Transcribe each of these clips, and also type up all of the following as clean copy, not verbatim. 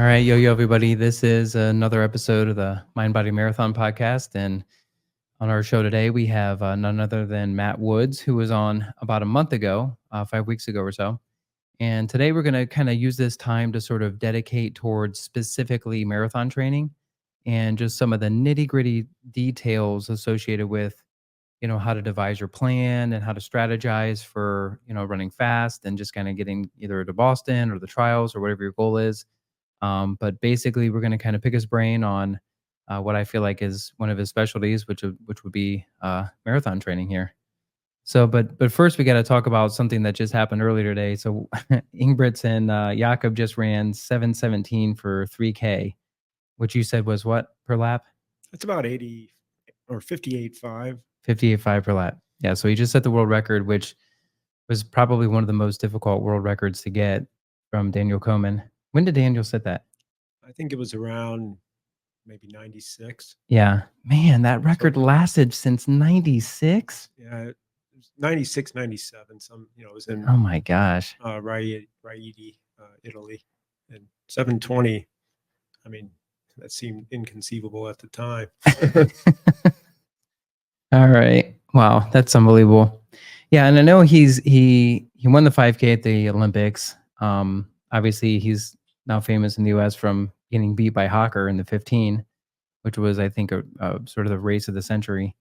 right, yo, everybody. This is another episode of the Mind Body Marathon podcast. And on our show today, we have none other than Matt Woods, who was on about a month ago, 5 weeks ago or so. And today we're going to kind of use this time to sort of dedicate towards specifically marathon training and just some of the nitty gritty details associated with, how to devise your plan and how to strategize for, running fast and just kind of getting either to Boston or the trials or whatever your goal is. But basically, we're going to kind of pick his brain on what I feel like is one of his specialties, which would be marathon training here. So, but first, we got to talk about something that just happened earlier today. So, Ingebrigtsen and Jakob just ran 7:17 for 3K, which you said was what per lap? It's about 80 or 58.5. 58.5 per lap. Yeah. So he just set the world record, which was probably one of the most difficult world records to get from Daniel Komen. When did Daniel set that? I think it was around maybe 96. Yeah. Man, that record lasted since 96? Yeah, it was 96, 97. It was in Oh my gosh. Rieti, Italy. And 7:20, I mean, that seemed inconceivable at the time. All right. Wow, that's unbelievable. Yeah, and I know he won the 5K at the Olympics. Obviously he's now famous in the US from getting beat by Hawker in the 15, which was, I think, a sort of the race of the century.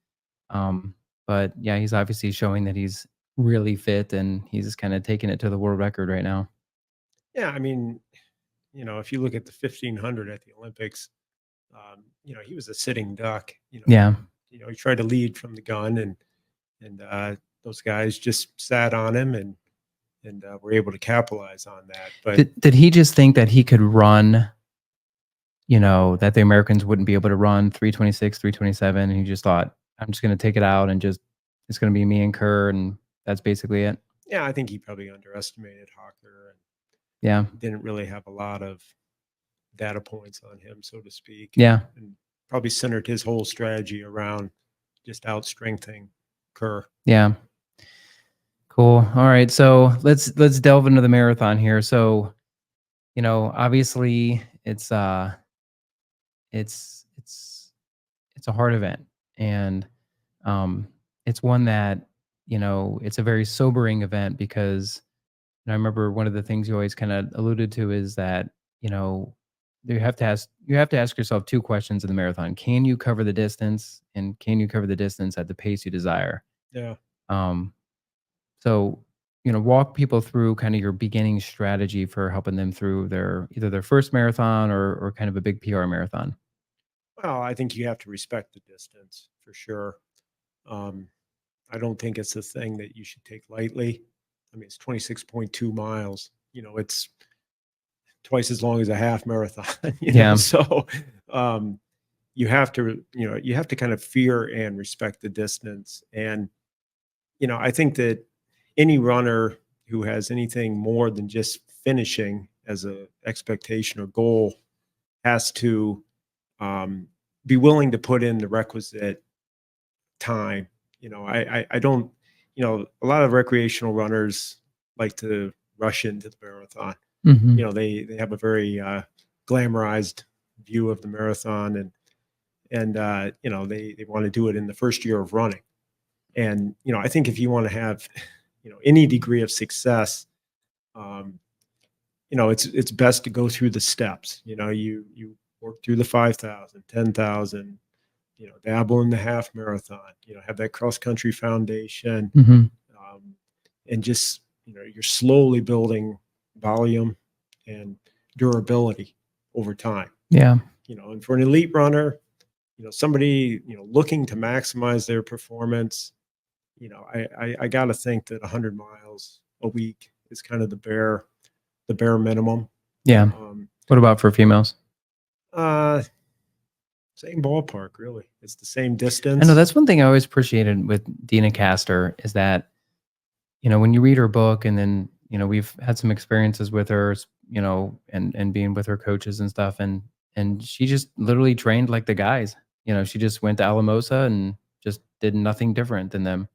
But yeah, he's obviously showing that he's really fit and he's kind of taking it to the world record right now. Yeah, I mean, if you look at the 1500 at the Olympics, he was a sitting duck. Yeah. He tried to lead from the gun, and those guys just sat on him and were able to capitalize on that. But did he just think that he could run? That the Americans wouldn't be able to run 326, 327, and he just thought, I'm just going to take it out and just it's going to be me and Kerr, and that's basically it. Yeah, I think he probably underestimated Hawker and yeah, didn't really have a lot of data points on him, so to speak. Yeah, and probably centered his whole strategy around just out strengthening Kerr. Yeah. Cool. All right. So let's delve into the marathon here. So, obviously it's a hard event, and it's one that, it's a very sobering event because I remember one of the things you always kind of alluded to is that, you have to ask yourself two questions in the marathon. Can you cover the distance, and can you cover the distance at the pace you desire? Yeah. So, walk people through kind of your beginning strategy for helping them through either their first marathon or kind of a big PR marathon. Well, I think you have to respect the distance for sure. I don't think it's a thing that you should take lightly. I mean, it's 26.2 miles. It's twice as long as a half marathon. So you have to kind of fear and respect the distance. And I think that any runner who has anything more than just finishing as a expectation or goal has to be willing to put in the requisite time. I don't, a lot of recreational runners like to rush into the marathon. Mm-hmm. They have a very glamorized view of the marathon, and they want to do it in the first year of running. And I think if you want to have any degree of success, it's best to go through the steps. You work through the 5,000, 10,000, dabble in the half marathon, have that cross country foundation, Mm-hmm. And just, you're slowly building volume and durability over time. Yeah. And for an elite runner, somebody, looking to maximize their performance, I got to think that 100 miles a week is kind of the bare minimum. Yeah. What about for females? Same ballpark, really. It's the same distance. I know that's one thing I always appreciated with Dina Castor is that, when you read her book, and then, we've had some experiences with her, and being with her coaches and stuff. And she just literally trained like the guys. She just went to Alamosa and just did nothing different than them.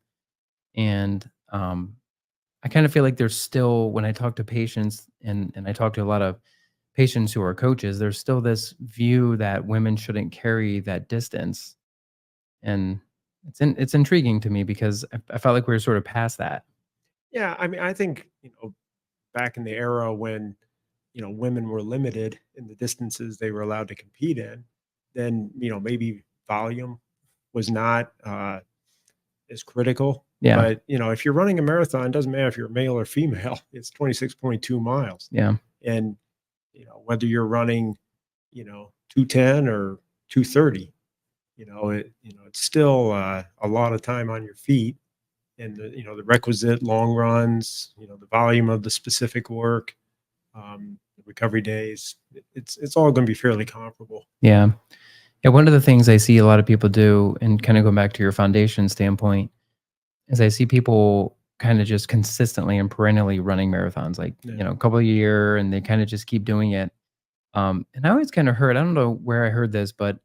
And I kind of feel like there's still, when I talk to patients and I talk to a lot of patients who are coaches, there's still this view that women shouldn't carry that distance, and it's intriguing to me because I felt like we were sort of past that. Yeah, I mean, I think, back in the era when, women were limited in the distances they were allowed to compete in, then, maybe volume was not as critical. Yeah, But, if you're running a marathon, it doesn't matter if you're male or female, it's 26.2 miles. yeah, And, whether you're running, 210 or 230, it's still a lot of time on your feet, and the requisite long runs, the volume of the specific work, the recovery days, it's all going to be fairly comparable. yeah. Yeah, one of the things I see a lot of people do, and kind of going back to your foundation standpoint, is I see people kind of just consistently and perennially running marathons, like, Yeah. a couple a year, and they kind of just keep doing it. And I always kind of heard, I don't know where I heard this, but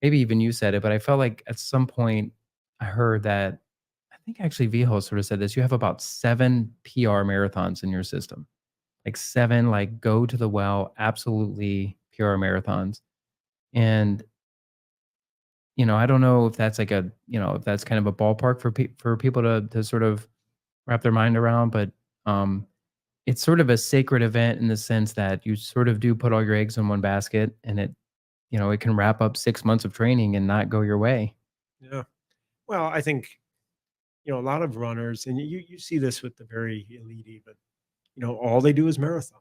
maybe even you said it, but I felt like at some point I heard that, I think actually Viho sort of said this, you have about 7 PR marathons in your system, like 7, like go to the well, absolutely PR marathons. And I don't know if that's like if that's kind of a ballpark for people to sort of wrap their mind around, but um, it's sort of a sacred event in the sense that you sort of do put all your eggs in one basket, and it can wrap up 6 months of training and not go your way. Yeah. Well, I think, a lot of runners, and you see this with the very elite even, all they do is marathon,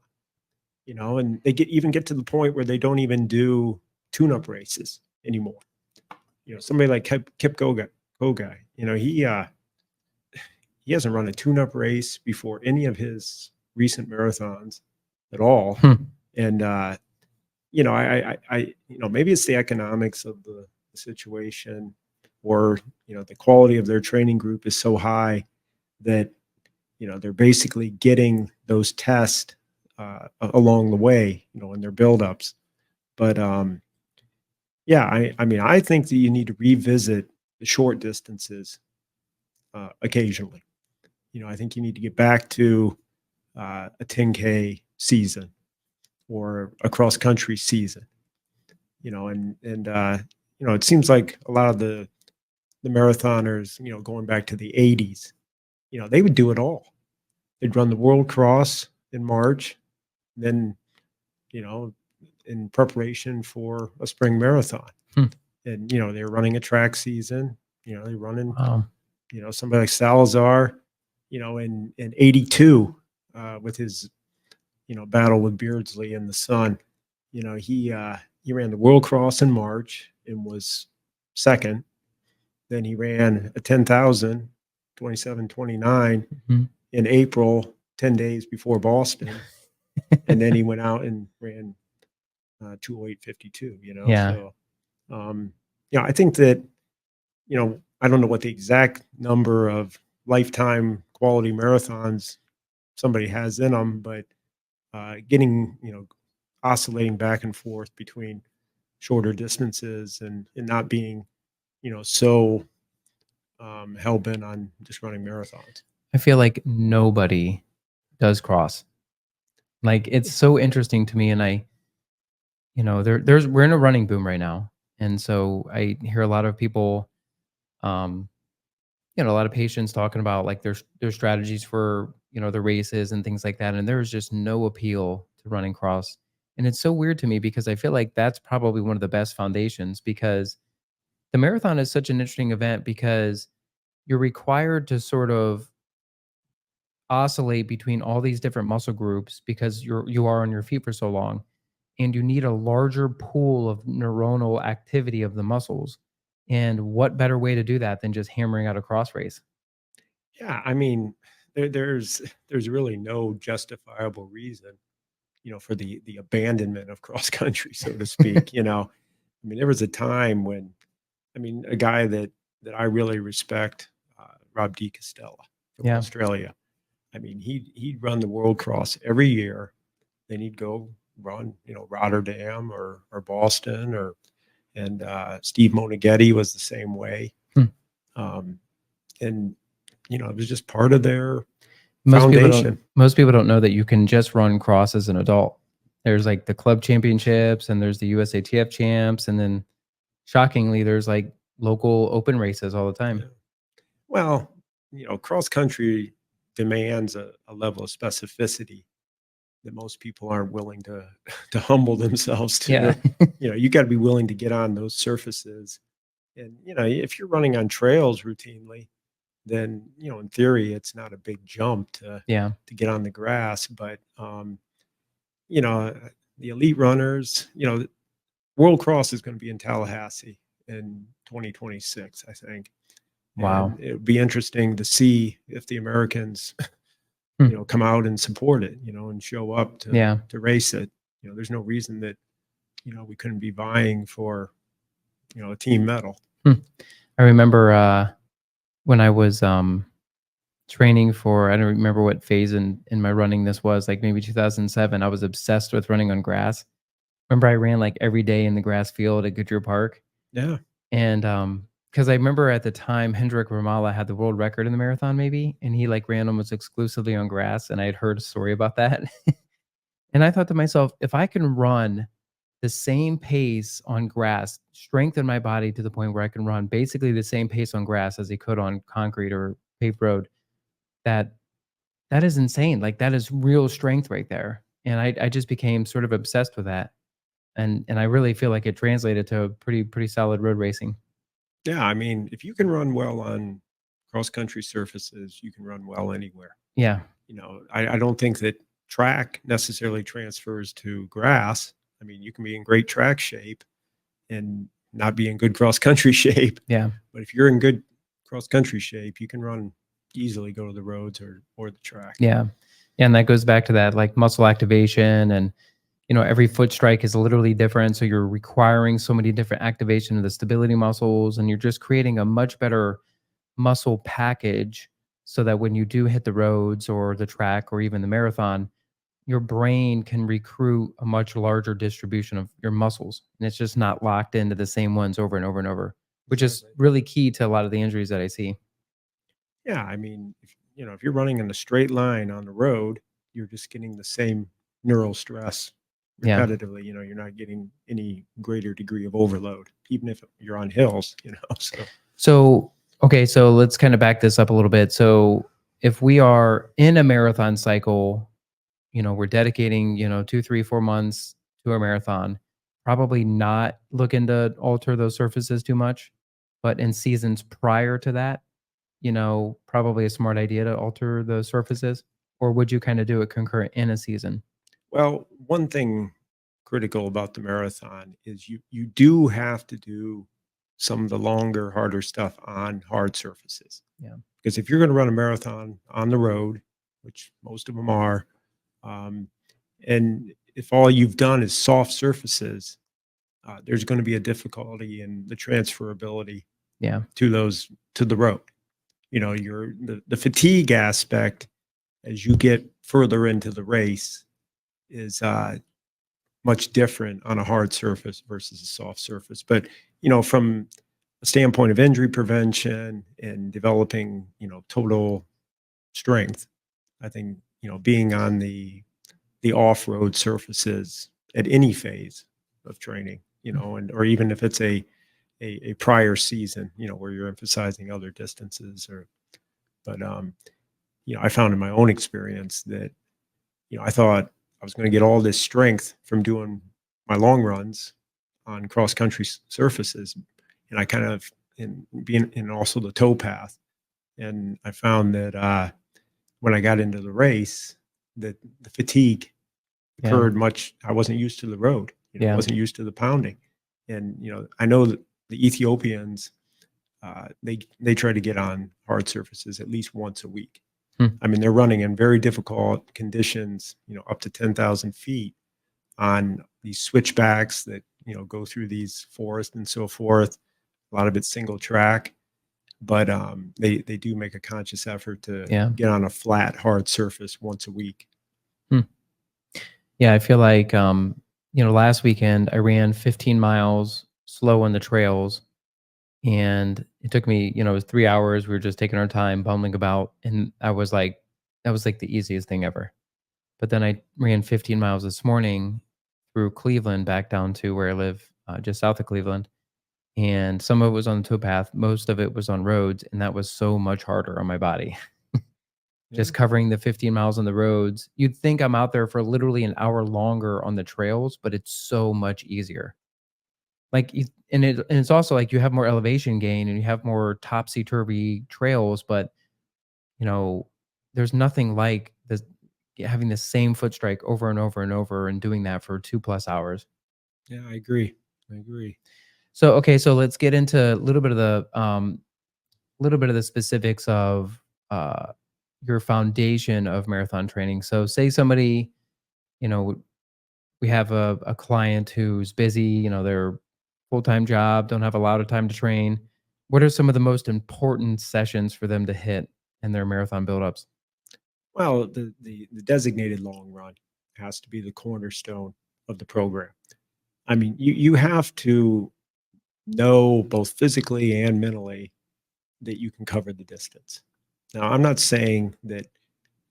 and they get to the point where they don't even do tune-up races anymore. Somebody like Kip Kogai, he hasn't run a tune-up race before any of his recent marathons at all. Hmm. And maybe it's the economics of the situation, or the quality of their training group is so high that they're basically getting those tests along the way, in their buildups. But yeah, I mean, I think that you need to revisit the short distances occasionally. I think you need to get back to a 10K season or a cross country season. And it seems like a lot of the marathoners, going back to the 80s, they would do it all. They'd run the World Cross in March, then, in preparation for a spring marathon. Hmm. And, they were running a track season, they're running, Wow. somebody like Salazar, in 82, with his, battle with Beardsley in the sun. He ran the World Cross in March and was second. Then he ran a 10,000, 27:29 Mhm. in April, 10 days before Boston. And then he went out and ran 2:08:52, Yeah. So, I think that, I don't know what the exact number of lifetime quality marathons somebody has in them, but getting, oscillating back and forth between shorter distances and not being, so hell bent on just running marathons. I feel like nobody does cross. Like, it's so interesting to me, and there's we're in a running boom right now, and so I hear a lot of people, um, a lot of patients talking about like their strategies for the races and things like that, and there's just no appeal to running cross, and it's so weird to me because I feel like that's probably one of the best foundations because the marathon is such an interesting event because you're required to sort of oscillate between all these different muscle groups because you are on your feet for so long, and you need a larger pool of neuronal activity of the muscles. And what better way to do that than just hammering out a cross race? Yeah, I mean, there's really no justifiable reason, for the abandonment of cross country, so to speak. I mean, there was a time when, I mean, a guy that I really respect, Rob D. Costella from Yeah. Australia. I mean, he'd run the World Cross every year. Then he'd go run, Rotterdam or Boston, and Steve Monaghetti was the same way. Hmm. Um, and it was just part of their Most people don't foundation. most people don't know that you can just run cross as an adult. There's like the club championships and there's the USATF champs. And then shockingly, there's like local open races all the Yeah. time. Well, cross country demands a level of specificity that most people aren't willing to to humble themselves Yeah. to. You got to be willing to get on those surfaces. And if you're running on trails routinely, then in theory it's not a big jump Yeah. to get on the grass. But you know, the elite runners, World Cross is going to be in Tallahassee in 2026, I think. Wow. And it would be interesting to see if the Americans, Hmm. come out and support it, and show up Yeah. to race it. There's no reason that, we couldn't be vying for, a team medal. Hmm. I remember when I was training for, I don't remember what phase in my running this was, like maybe 2007. I was obsessed with running on grass. Remember I ran like every day in the grass field at Goodyear Park. Yeah. And because I remember at the time Hendrik Ramala had the world record in the marathon, maybe, and he like ran almost exclusively on grass. And I had heard a story about that. And I thought to myself, if I can run the same pace on grass, strengthen my body to the point where I can run basically the same pace on grass as he could on concrete or paved road, that that is insane. Like that is real strength right there. And I just became sort of obsessed with that. And I really feel like it translated to pretty solid road racing. Yeah. I mean, if you can run well on cross country surfaces, you can run well anywhere. Yeah. I don't think that track necessarily transfers to grass. I mean, you can be in great track shape and not be in good cross country shape. Yeah. But if you're in good cross country shape, you can run easily, go to the roads or the track. Yeah. Yeah. And that goes back to that like muscle activation and every foot strike is literally different. So you're requiring so many different activation of the stability muscles, and you're just creating a much better muscle package so that when you do hit the roads or the track or even the marathon, your brain can recruit a much larger distribution of your muscles. And it's just not locked into the same ones over and over and over, which is Exactly. really key to a lot of the injuries that I see. Yeah, I mean, if you're running in a straight line on the road, you're just getting the same neural stress Yeah. repetitively. You're not getting any greater degree of overload, even if you're on hills. So, okay, so let's kind of back this up a little bit. So, if we are in a marathon cycle, we're dedicating, 2, 3, 4 months to a marathon, probably not looking to alter those surfaces too much. But in seasons prior to that, probably a smart idea to alter the surfaces. Or would you kind of do it concurrent in a season? Well, one thing critical about the marathon is you do have to do some of the longer, harder stuff on hard surfaces. Yeah. Because if you're going to run a marathon on the road, which most of them are, um, and if all you've done is soft surfaces, there's going to be a difficulty in the transferability Yeah. to the road. The fatigue aspect as you get further into the race is much different on a hard surface versus a soft surface. But from a standpoint of injury prevention and developing total strength, I think being on the off-road surfaces at any phase of training, and or even if it's a prior season, where you're emphasizing other distances but I found in my own experience that, I thought I was going to get all this strength from doing my long runs on cross country surfaces. And I kind of, in being in also the tow path. And I found that when I got into the race, that the fatigue Yeah. occurred much. I wasn't used to the road, I Yeah. wasn't used to the pounding. And, I know that the Ethiopians, they try to get on hard surfaces at least once a week. Hmm. I mean, they're running in very difficult conditions, up to 10,000 feet on these switchbacks that, go through these forests and so forth. A lot of it's single track, but they do make a conscious effort to Yeah. get on a flat, hard surface once a week. Hmm. Yeah, I feel like last weekend I ran 15 miles slow on the trails, and it took me, it was 3 hours. We were just taking our time, bumbling about, and that was like the easiest thing ever. But then I ran 15 miles this morning, through Cleveland back down to where I live, just south of Cleveland. And some of it was on the towpath, most of it was on roads, and that was so much harder on my body. Yeah. Just covering the 15 miles on the roads. You'd think I'm out there for literally an hour longer on the trails, but it's so much easier. Like, and it's also like you have more elevation gain and you have more topsy-turvy trails, but, you know, there's nothing like this having the same foot strike over and over and over and doing that for 2 plus hours. Yeah, I agree. I agree. So, okay, so let's get into a little bit of the specifics of, your foundation of marathon training. So say somebody, you know, we have a client who's busy, their full-time job, don't have a lot of time to train. What are some of the most important sessions for them to hit in their marathon buildups? Well, the designated long run has to be the cornerstone of the program. I mean, you have to know both physically and mentally that you can cover the distance. Now, I'm not saying that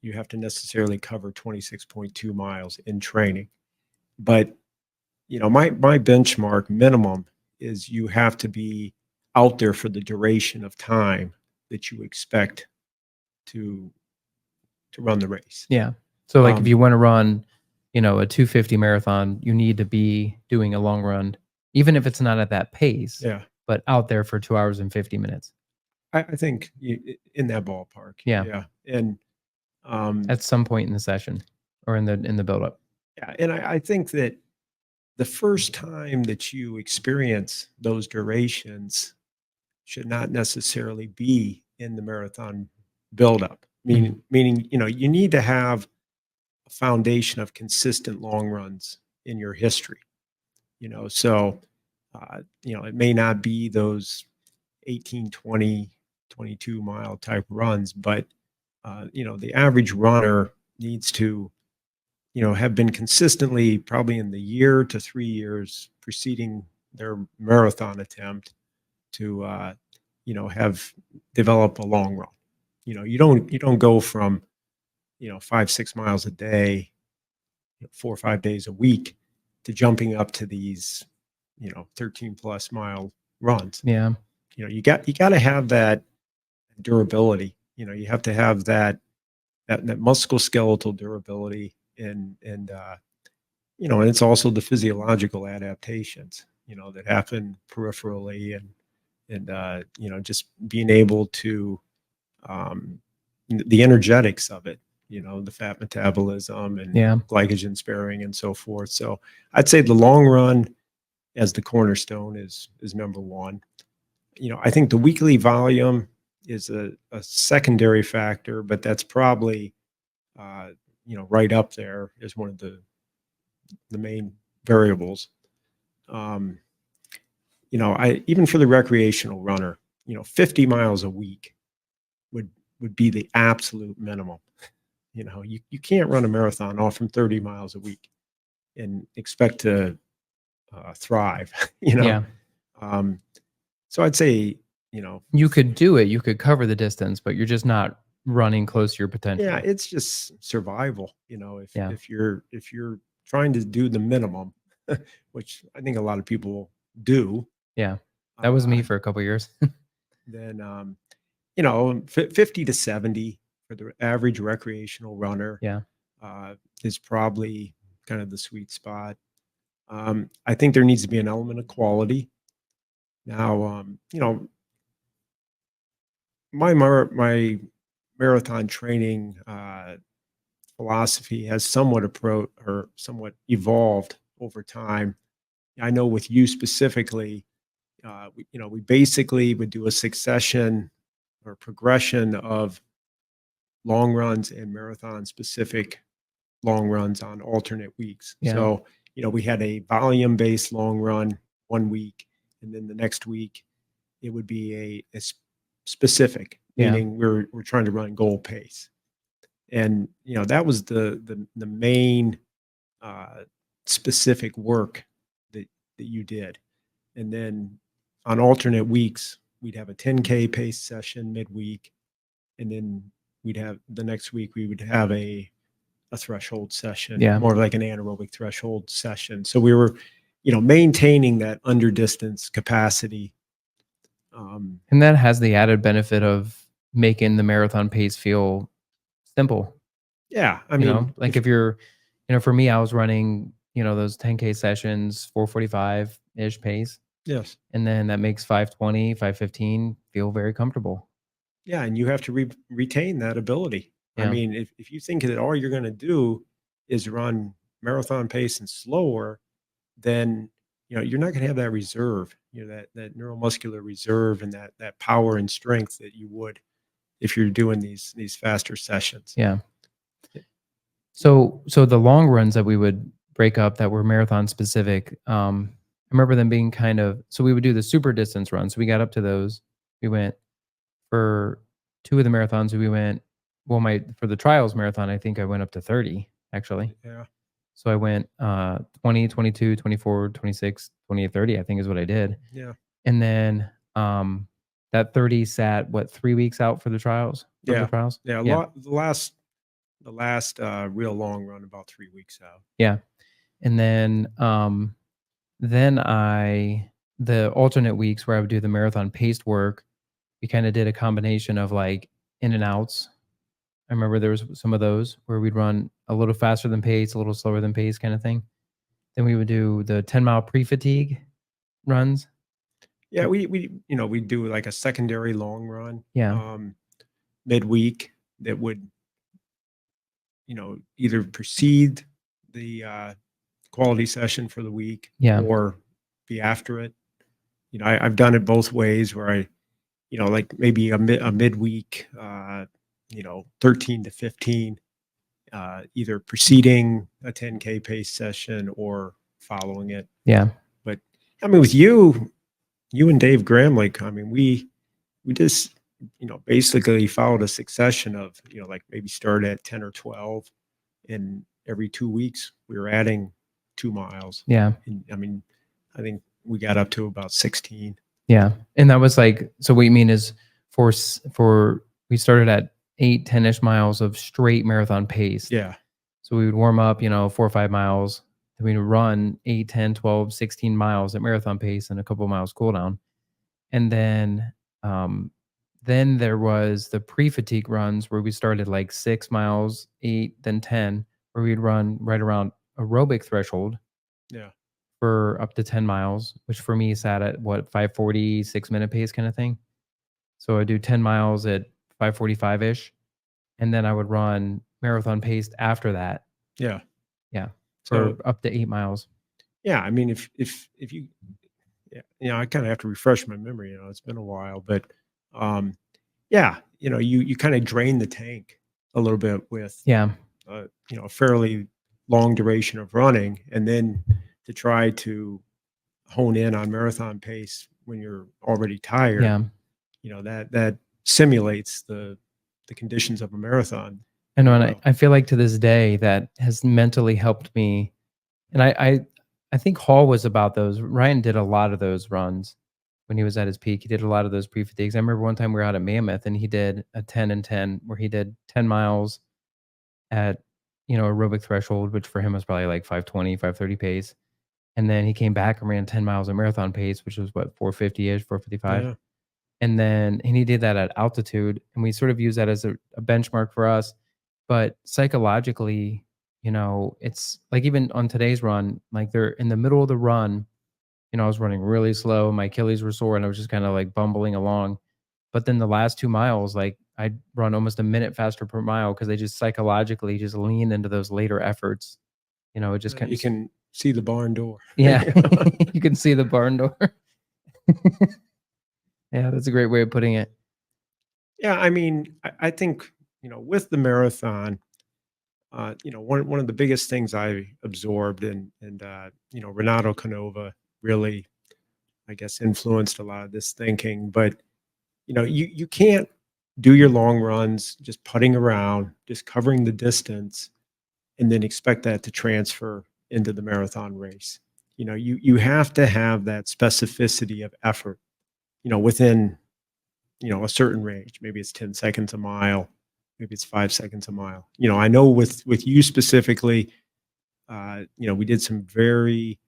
you have to necessarily cover 26.2 miles in training, but my benchmark minimum is you have to be out there for the duration of time that you expect to run the race. Yeah. So like if Um, you want to run, a 250 marathon, you need to be doing a long run, even if it's not at that pace, yeah, but out there for 2 hours and 50 minutes. I think in that ballpark. Yeah. Yeah, and um, At some point in the session or in the buildup. yeah, and I think that the first time that you experience those durations should not necessarily be in the marathon buildup. Mhm. Meaning, you need to have a foundation of consistent long runs in your history. So it may not be those 18, 20, 22 mile type runs, but the average runner needs to have been consistently probably in the year to 3 years preceding their marathon attempt to have develop a long run. You don't go from 5, 6 miles a day, 4 or 5 days a week to jumping up to these 13 plus mile runs. Yeah. You got to have that durability. You have to have that musculoskeletal durability, and it's also the physiological adaptations that happen peripherally, and just being able to um, the energetics of it, the fat metabolism and Yeah. glycogen sparing and so forth. So I'd say the long run as the cornerstone is number one. I think the weekly volume is a secondary factor, but that's probably uh, right up there as one of the main variables. Um, I even for the recreational runner, 50 miles a week would would be the absolute minimum. You can't run a marathon off from 30 miles a week and expect to thrive. Yeah. Um, so I'd say, You could do it, you could cover the distance, but you're just not running close to your yeah, potential. it's just survival. If Yeah. if you're trying to do the minimum, which I think a lot of people do, Yeah. That was uh, me for a couple years. then 50 to 70 for the average recreational runner Yeah. uh, is probably kind of the sweet spot. I think there needs to be an element of quality. Now, my marathon training philosophy has somewhat evolved over time. I know with you specifically, we basically would do a succession or progression of long runs and marathon specific long runs on alternate weeks. Yeah. So, we had a volume based long run one week, and then the next week it would be a specific, Yeah. meaning we're trying to run goal pace. And that was the main uh, specific work that you did. And then on alternate weeks, we'd have a 10K pace session midweek, and then we'd have the next week we would have a a threshold session, Yeah. more like an anaerobic threshold session. So we were, maintaining that under distance capacity. And that has the added benefit of making the marathon pace feel simple. Yeah, I mean, Like if you're, for me, I was running, those 10K sessions, 445 ish pace. yes, And then that makes 520, 515 feel very comfortable. yeah, and you have to retain that ability. I Yeah. mean, if you think that all you're going to do is run marathon pace and slower, then you're not going to have that reserve, that neuromuscular reserve and that power and strength that you would if you're doing these faster sessions. Yeah. So the long runs that we would break up that were marathon specific, I remember them being kind of, so we would do the super distance runs. So we got up to those. We went for two of the marathons. We went, well, for the trials marathon, I think I went up to 30 actually. Yeah, So I went 20, 22, 24, 26, 28, 30, I think is what I did. yeah, And then that 30 sat what, 3 weeks out for the trials? Of the yeah, trials? yeah. Yeah. The last real long run, about 3 weeks out. Yeah. And then the alternate weeks where I would do the marathon paced work, we kind of did a combination of like in and outs. I remember there was some of those where we'd run a little faster than pace, a little slower than pace kind of thing. Then we would do the 10-mile pre-fatigue runs. Yeah, we do like a secondary long run Yeah. midweek that would either precede the quality session for the week Yeah. or be after it. I've done it both ways where I, like maybe a midweek, 13 to 15, either preceding a 10K pace session or following it. Yeah. But I mean, with you and Dave Gramlich, I mean, we just, basically followed a succession of, like maybe start at 10 or 12 and every 2 weeks we were adding 2 miles. Yeah. And I mean, I think we got up to about 16. Yeah. And that was like, so what you mean is for we started at 8, 10-ish miles of straight marathon pace. Yeah. So we would warm up, 4 or 5 miles. Then we'd run 8, 10, 12, 16 miles at marathon pace and a couple miles cool down. And then there was the pre-fatigue runs where we started like 6 miles, 8, then 10, where we'd run right around aerobic threshold Yeah. for up to 10 miles, which for me sat at what, 5:40, 6-minute pace kind of thing. So I do 10 miles at 5:45-ish, and then I would run marathon paced after that. Yeah. Yeah. So For up to 8 miles. yeah, I mean, if you, yeah, I kind of have to refresh my memory. It's been a while, but yeah, you kind of drain the tank a little bit with Yeah. a fairly long duration of running, and then to try to hone in on marathon pace when you're already tired. Yeah. That simulates the conditions of a marathon. I know, and Well, I feel like to this day that has mentally helped me. And I think Hall was about those. Ryan did a lot of those runs when he was at his peak. He did a lot of those pre-fatigues. I remember one time we were out at Mammoth and he did a 10 and 10 where he did 10 miles at, aerobic threshold, which for him was probably like 5:20, 5:30 pace. And then he came back and ran 10 miles at marathon pace, which was what, 4:50-ish, 4:55. yeah, And he did that at altitude. And we sort of use that as a benchmark for us. But psychologically, it's like even on today's run, like they're in the middle of the run, I was running really slow. My Achilles were sore and I was just kind of like bumbling along. But then the last 2 miles, like I'd run almost a minute faster per mile because I just psychologically just lean into those later efforts. It just kind you of, can see the barn door. yeah, you can see the barn door. Yeah, that's a great way of putting it. Yeah, I mean, I think with the marathon, one of the biggest things I absorbed, and Renato Canova really, I guess, influenced a lot of this thinking. But you can't do your long runs just putting around, just covering the distance, and then expect that to transfer into the marathon race. You have to have that specificity of effort, within a certain range. Maybe it's 10 seconds a mile, maybe it's 5 seconds a mile. I know with you specifically, we did some very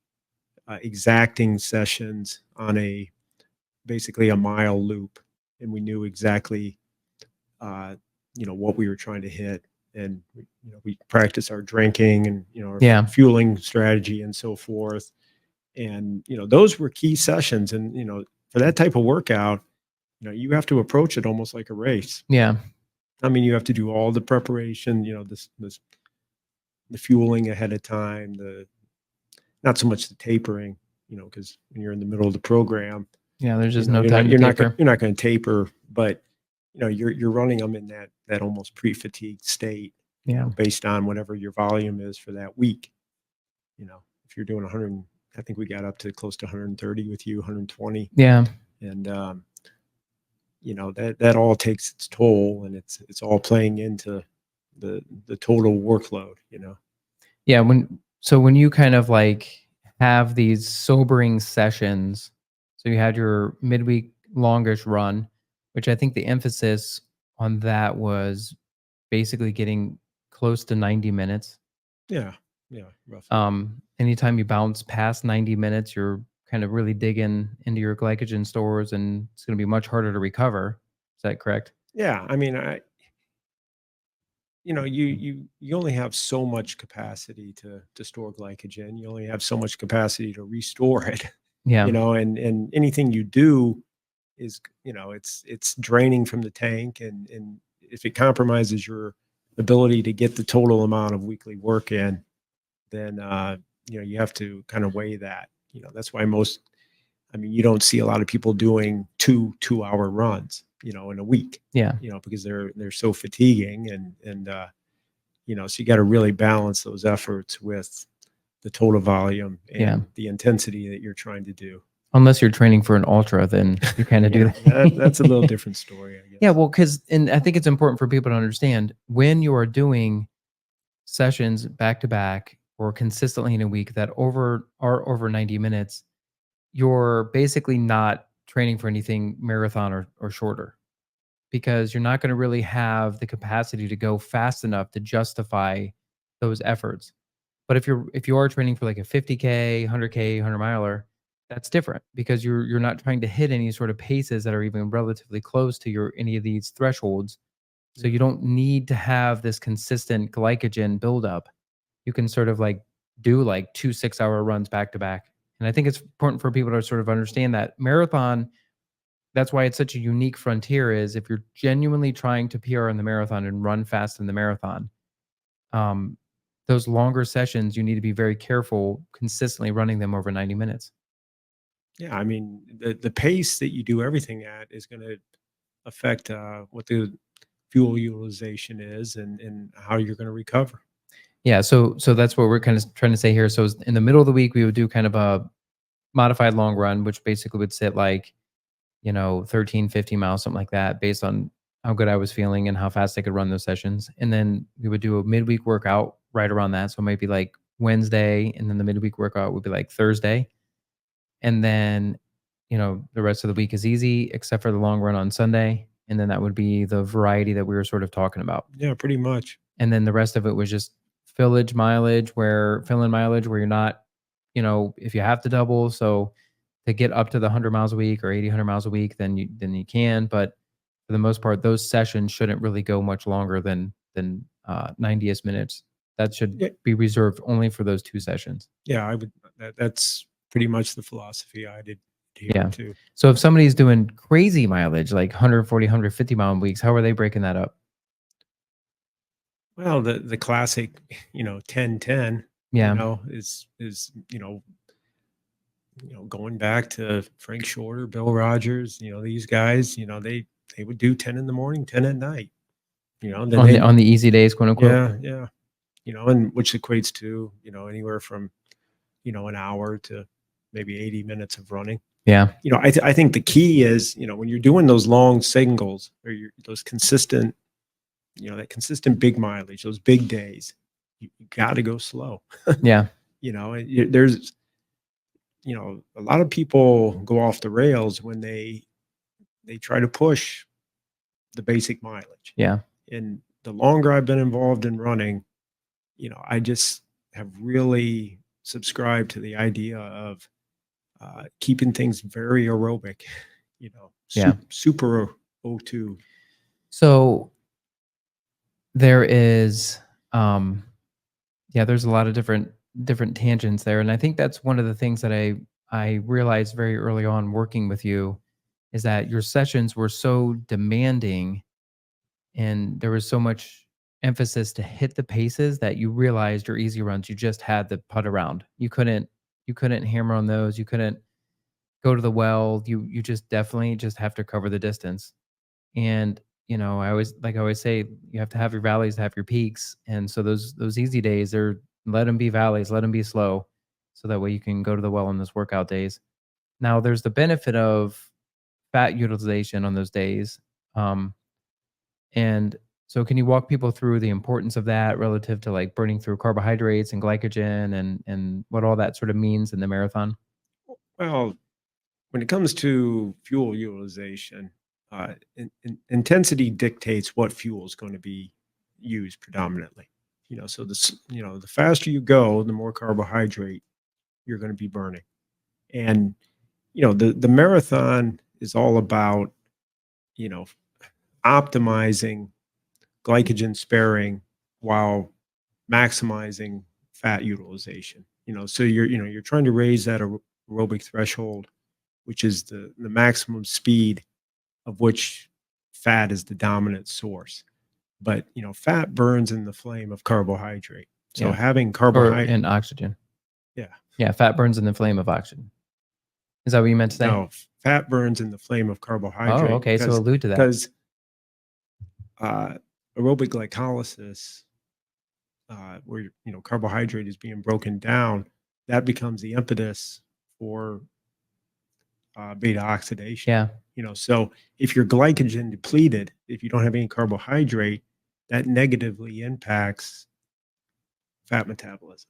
exacting sessions on basically a mile loop, and we knew exactly, what we were trying to hit. And we practiced our drinking and our Yeah. fueling strategy and so forth. And those were key sessions. And for that type of workout, you have to approach it almost like a race. Yeah. I mean, you have to do all the preparation, the fueling ahead of time, not so much the tapering, because when you're in the middle of the program, Yeah. There's just you know, no you're not time to you're not taper. you're not going to taper, but you're running them in that almost pre-fatigued state, Yeah. based on whatever your volume is for that week. If you're doing 100, I think we got up to close to 130 with you, 120, Yeah. and that all takes its toll, and it's all playing into the total workload. Yeah. When you kind of like have these sobering sessions, so you had your midweek longish run, which I think the emphasis on that was basically getting close to 90 minutes. Yeah, roughly. Anytime you bounce past 90 minutes, you're kind of really digging into your glycogen stores, and it's going to be much harder to recover. Is that correct? Yeah, I mean, you only have so much capacity to store glycogen. You only have so much capacity to restore it. Yeah. And anything you do is, it's draining from the tank, and if it compromises your ability to get the total amount of weekly work in, then you have to kind of weigh that. That's why you don't see a lot of people doing 2-hour runs, in a week, Yeah. because they're so fatiguing, and so you got to really balance those efforts with the total volume Yeah. and the intensity that you're trying to do. Unless you're training for an ultra, then you kind of do Yeah, that. that's a little different story, I guess. Yeah, well, and I think it's important for people to understand when you are doing sessions back to back or consistently in a week that are over 90 minutes, you're basically not training for anything marathon or shorter, because you're not going to really have the capacity to go fast enough to justify those efforts. But if you are training for like a 50K, 100K, 100 miler, that's different, because you're not trying to hit any sort of paces that are even relatively close to your any of these thresholds. So Yeah. you don't need to have this consistent glycogen buildup. You can sort of like do like 2 6-hour runs back to back. And I think it's important for people to sort of understand that marathon, that's why it's such a unique frontier, is if you're genuinely trying to PR in the marathon and run fast in the marathon, um, those longer sessions, you need to be very careful consistently running them over 90 minutes. Yeah, I mean, the pace that you do everything at is going to affect what the fuel utilization is, and how you're going to recover. Yeah, so that's what we're kind of trying to say here. So in the middle of the week, we would do kind of a modified long run, which basically would sit like, 13, 15 miles, something like that, based on how good I was feeling and how fast I could run those sessions. And then we would do a midweek workout right around that. So maybe like Wednesday, and then the midweek workout would be like Thursday. And then, the rest of the week is easy except for the long run on Sunday. And then that would be the variety that we were sort of talking about. Yeah, pretty much. And then the rest of it was just fill in mileage where you're not, if you have to double. So to get up to the 100 miles a week or 80, 100 miles a week, then you can. But for the most part, those sessions shouldn't really go much longer than 90ish minutes. That should Yeah, be reserved only for those 2 sessions. yeah, I would. That's pretty much the philosophy I did here Yeah. too. So if somebody's doing crazy mileage, like 140, 150 mile weeks, how are they breaking that up? Well, the classic, 10-10, Yeah. is going back to Frank Shorter, Bill Rogers, these guys, they would do 10 in the morning, 10 at night, and then On the easy days, quote unquote. yeah, and which equates to, anywhere from, an hour to maybe 80 minutes of running. Yeah. I think the key is, when you're doing those long singles, or those consistent, that consistent big mileage, those big days, you got to go slow. Yeah. There's, a lot of people go off the rails when they try to push the basic mileage. Yeah. And the longer I've been involved in running, I just have really subscribed to the idea of keeping things very aerobic, Yeah. super O2. So there is, yeah, there's a lot of different tangents there, and I think that's one of the things that I realized very early on working with you is that your sessions were so demanding and there was so much emphasis to hit the paces that you realized your easy runs you just had to putt around. You couldn't hammer on those. You couldn't go to the well. You just definitely just have to cover the distance. And I always say, you have to have your valleys to have your peaks. And so those easy days, they're let them be valleys, let them be slow, so that way you can go to the well on those workout days. Now, there's the benefit of fat utilization on those days. Um, and so, can you walk people through the importance of that relative to like burning through carbohydrates and glycogen and what all that sort of means in the marathon? Well, when it comes to fuel utilization, intensity dictates what fuel is going to be used predominantly. So the faster you go, the more carbohydrate you're going to be burning. And the marathon is all about you know optimizing glycogen sparing while maximizing fat utilization. So you're trying to raise that aerobic threshold, which is the maximum speed of which fat is the dominant source. But fat burns in the flame of carbohydrate. So Yeah. having Or carbohydrate, in oxygen. yeah, Yeah, fat burns in the flame of oxygen. Is that what you meant to say? no, fat burns in the flame of Oh, carbohydrate okay. So allude to that. because uh, aerobic glycolysis, where carbohydrate is being broken down, that becomes the impetus for beta oxidation. Yeah. So if you're glycogen depleted, if you don't have any carbohydrate, that negatively impacts fat metabolism.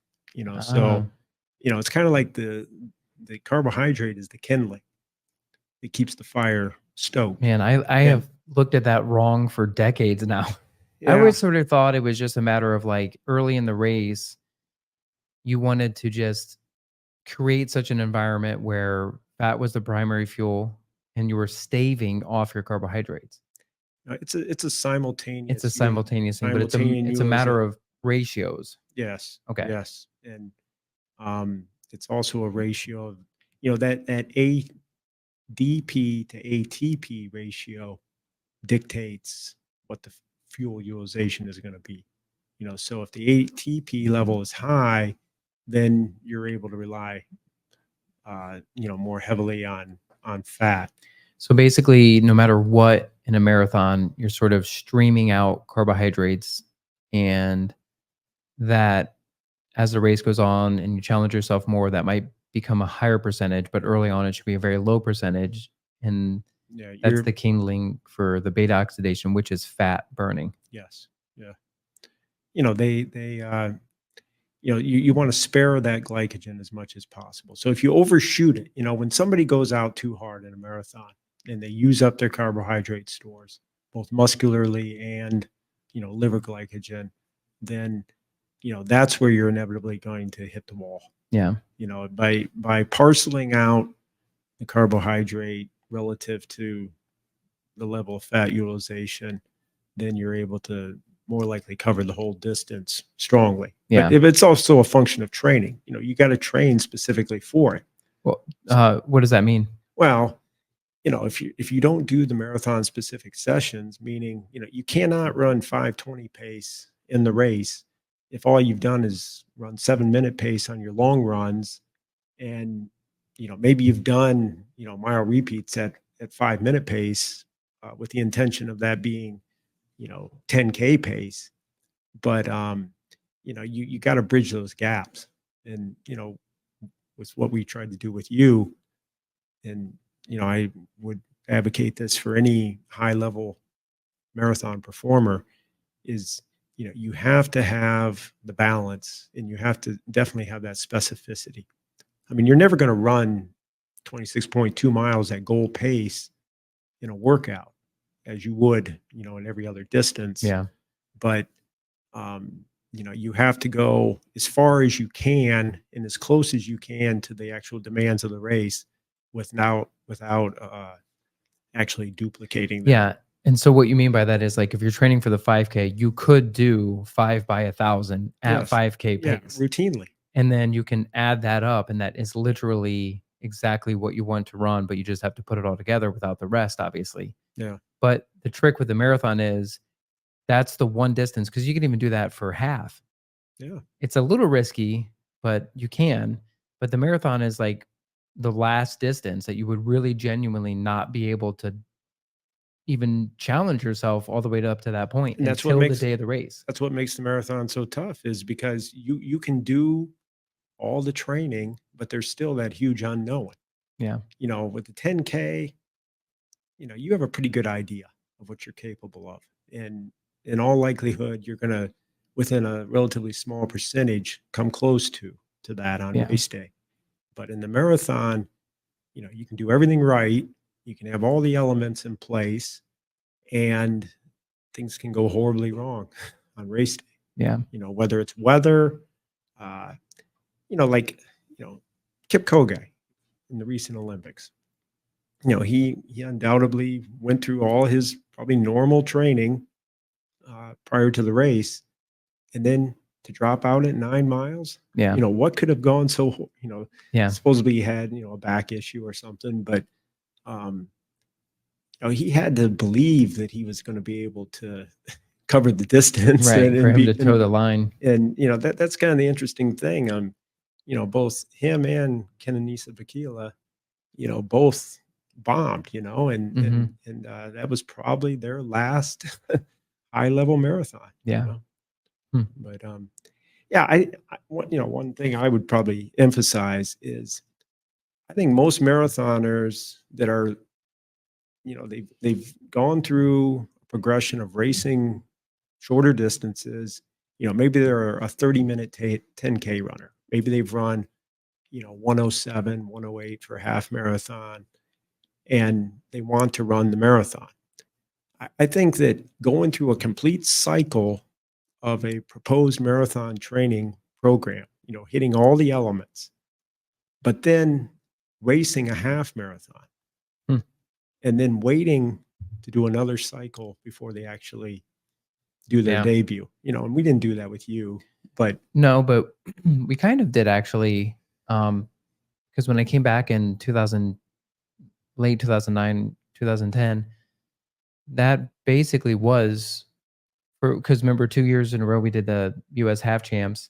Ah, So it's kind of like the carbohydrate is the kindling. It keeps the fire stoked. man, I And have looked at that wrong for decades now. I yeah, always sort of thought it was just a matter of like early in the race, you wanted to just create such an environment where fat was the primary fuel and you were staving off your carbohydrates. it's a It's a simultaneous simultaneous thing, but simultaneous it's a matter utilization. of ratios. Yes, Okay. yes, and it's also a ratio of that ADP to ATP ratio dictates what the fuel utilization is going to be. So if the ATP level is high, then you're able to rely, more heavily on fat. So basically, no matter what in a marathon, you're sort of streaming out carbohydrates, and that as the race goes on and you challenge yourself more, that might become a higher percentage, but early on it should be a very low percentage. And Yeah, that's the kindling for the beta oxidation, which is fat burning. yes, yeah. They you want to spare that glycogen as much as possible. So if you overshoot it, when somebody goes out too hard in a marathon and they use up their carbohydrate stores, both muscularly and liver glycogen, then that's where you're inevitably going to hit the wall. Yeah. By parceling out the carbohydrate relative to the level of fat utilization, then you're able to more likely cover the whole distance strongly. Yeah. But if it's also a function of training, you got to train specifically for it. Well, what does that mean? Well, if you don't do the marathon specific sessions, meaning you cannot run 5:20 pace in the race if all you've done is run 7-minute pace on your long runs, and maybe you've done mile repeats at 5-minute pace, with the intention of that being 10K pace. But you got to bridge those gaps. And with what we tried to do with you, and I would advocate this for any high level marathon performer, is you have to have the balance, and you have to definitely have that specificity. I mean, you're never going to run 26.2 miles at goal pace in a workout as you would in every other distance. Yeah. but you have to go as far as you can and as close as you can to the actual demands of the race without actually duplicating them. Yeah. And so what you mean by that is like if you're training for the 5K, you could do 5 by 1,000 at Yes. 5K Yeah, pace. routinely. And then you can add that up, and that is literally exactly what you want to run, but you just have to put it all together without the rest, obviously. Yeah. But the trick with the marathon is that's the one distance because you can even do that for half. Yeah. It's a little risky, but you can. But the marathon is like the last distance that you would really genuinely not be able to even challenge yourself all the way up to that point And until the day of the race. that's what makes the marathon so tough, is because you can do all the training, but there's still that huge unknown. Yeah. With the 10K, you have a pretty good idea of what you're capable of. And in all likelihood, you're going to, within a relatively small percentage, come close to that on Yeah. race day. But in the marathon, you can do everything right. You can have all the elements in place, and things can go horribly wrong on race day. Yeah. Whether it's weather, uh, like, Kip Kogai in the recent Olympics. He undoubtedly went through all his probably normal training prior to the race, and then to drop out at 9 miles. Yeah. What could have gone so? Yeah. Supposedly he had a back issue or something, but he had to believe that he was going to be able to cover the distance, Right. For and him to toe the line. and that's kind of the interesting thing. Both him and Kenenisa Bakila, both bombed, and Mhm. that was probably their last high level marathon. Yeah. Hmm. But yeah, one thing I would probably emphasize is I think most marathoners that are, they've gone through a progression of racing shorter distances. Maybe they're a 30-minute 10K runner. Maybe they've run 107, 108 for a half marathon, and they want to run the marathon. I think that going through a complete cycle of a proposed marathon training program, hitting all the elements, but then racing a half marathon, Hmm. and then waiting to do another cycle before they actually do their Yeah. debut. And we didn't do that with you, but No, but we kind of did actually, because when I came back in 2000, late 2009, 2010, that basically was because remember 2 years in a row we did the US half champs,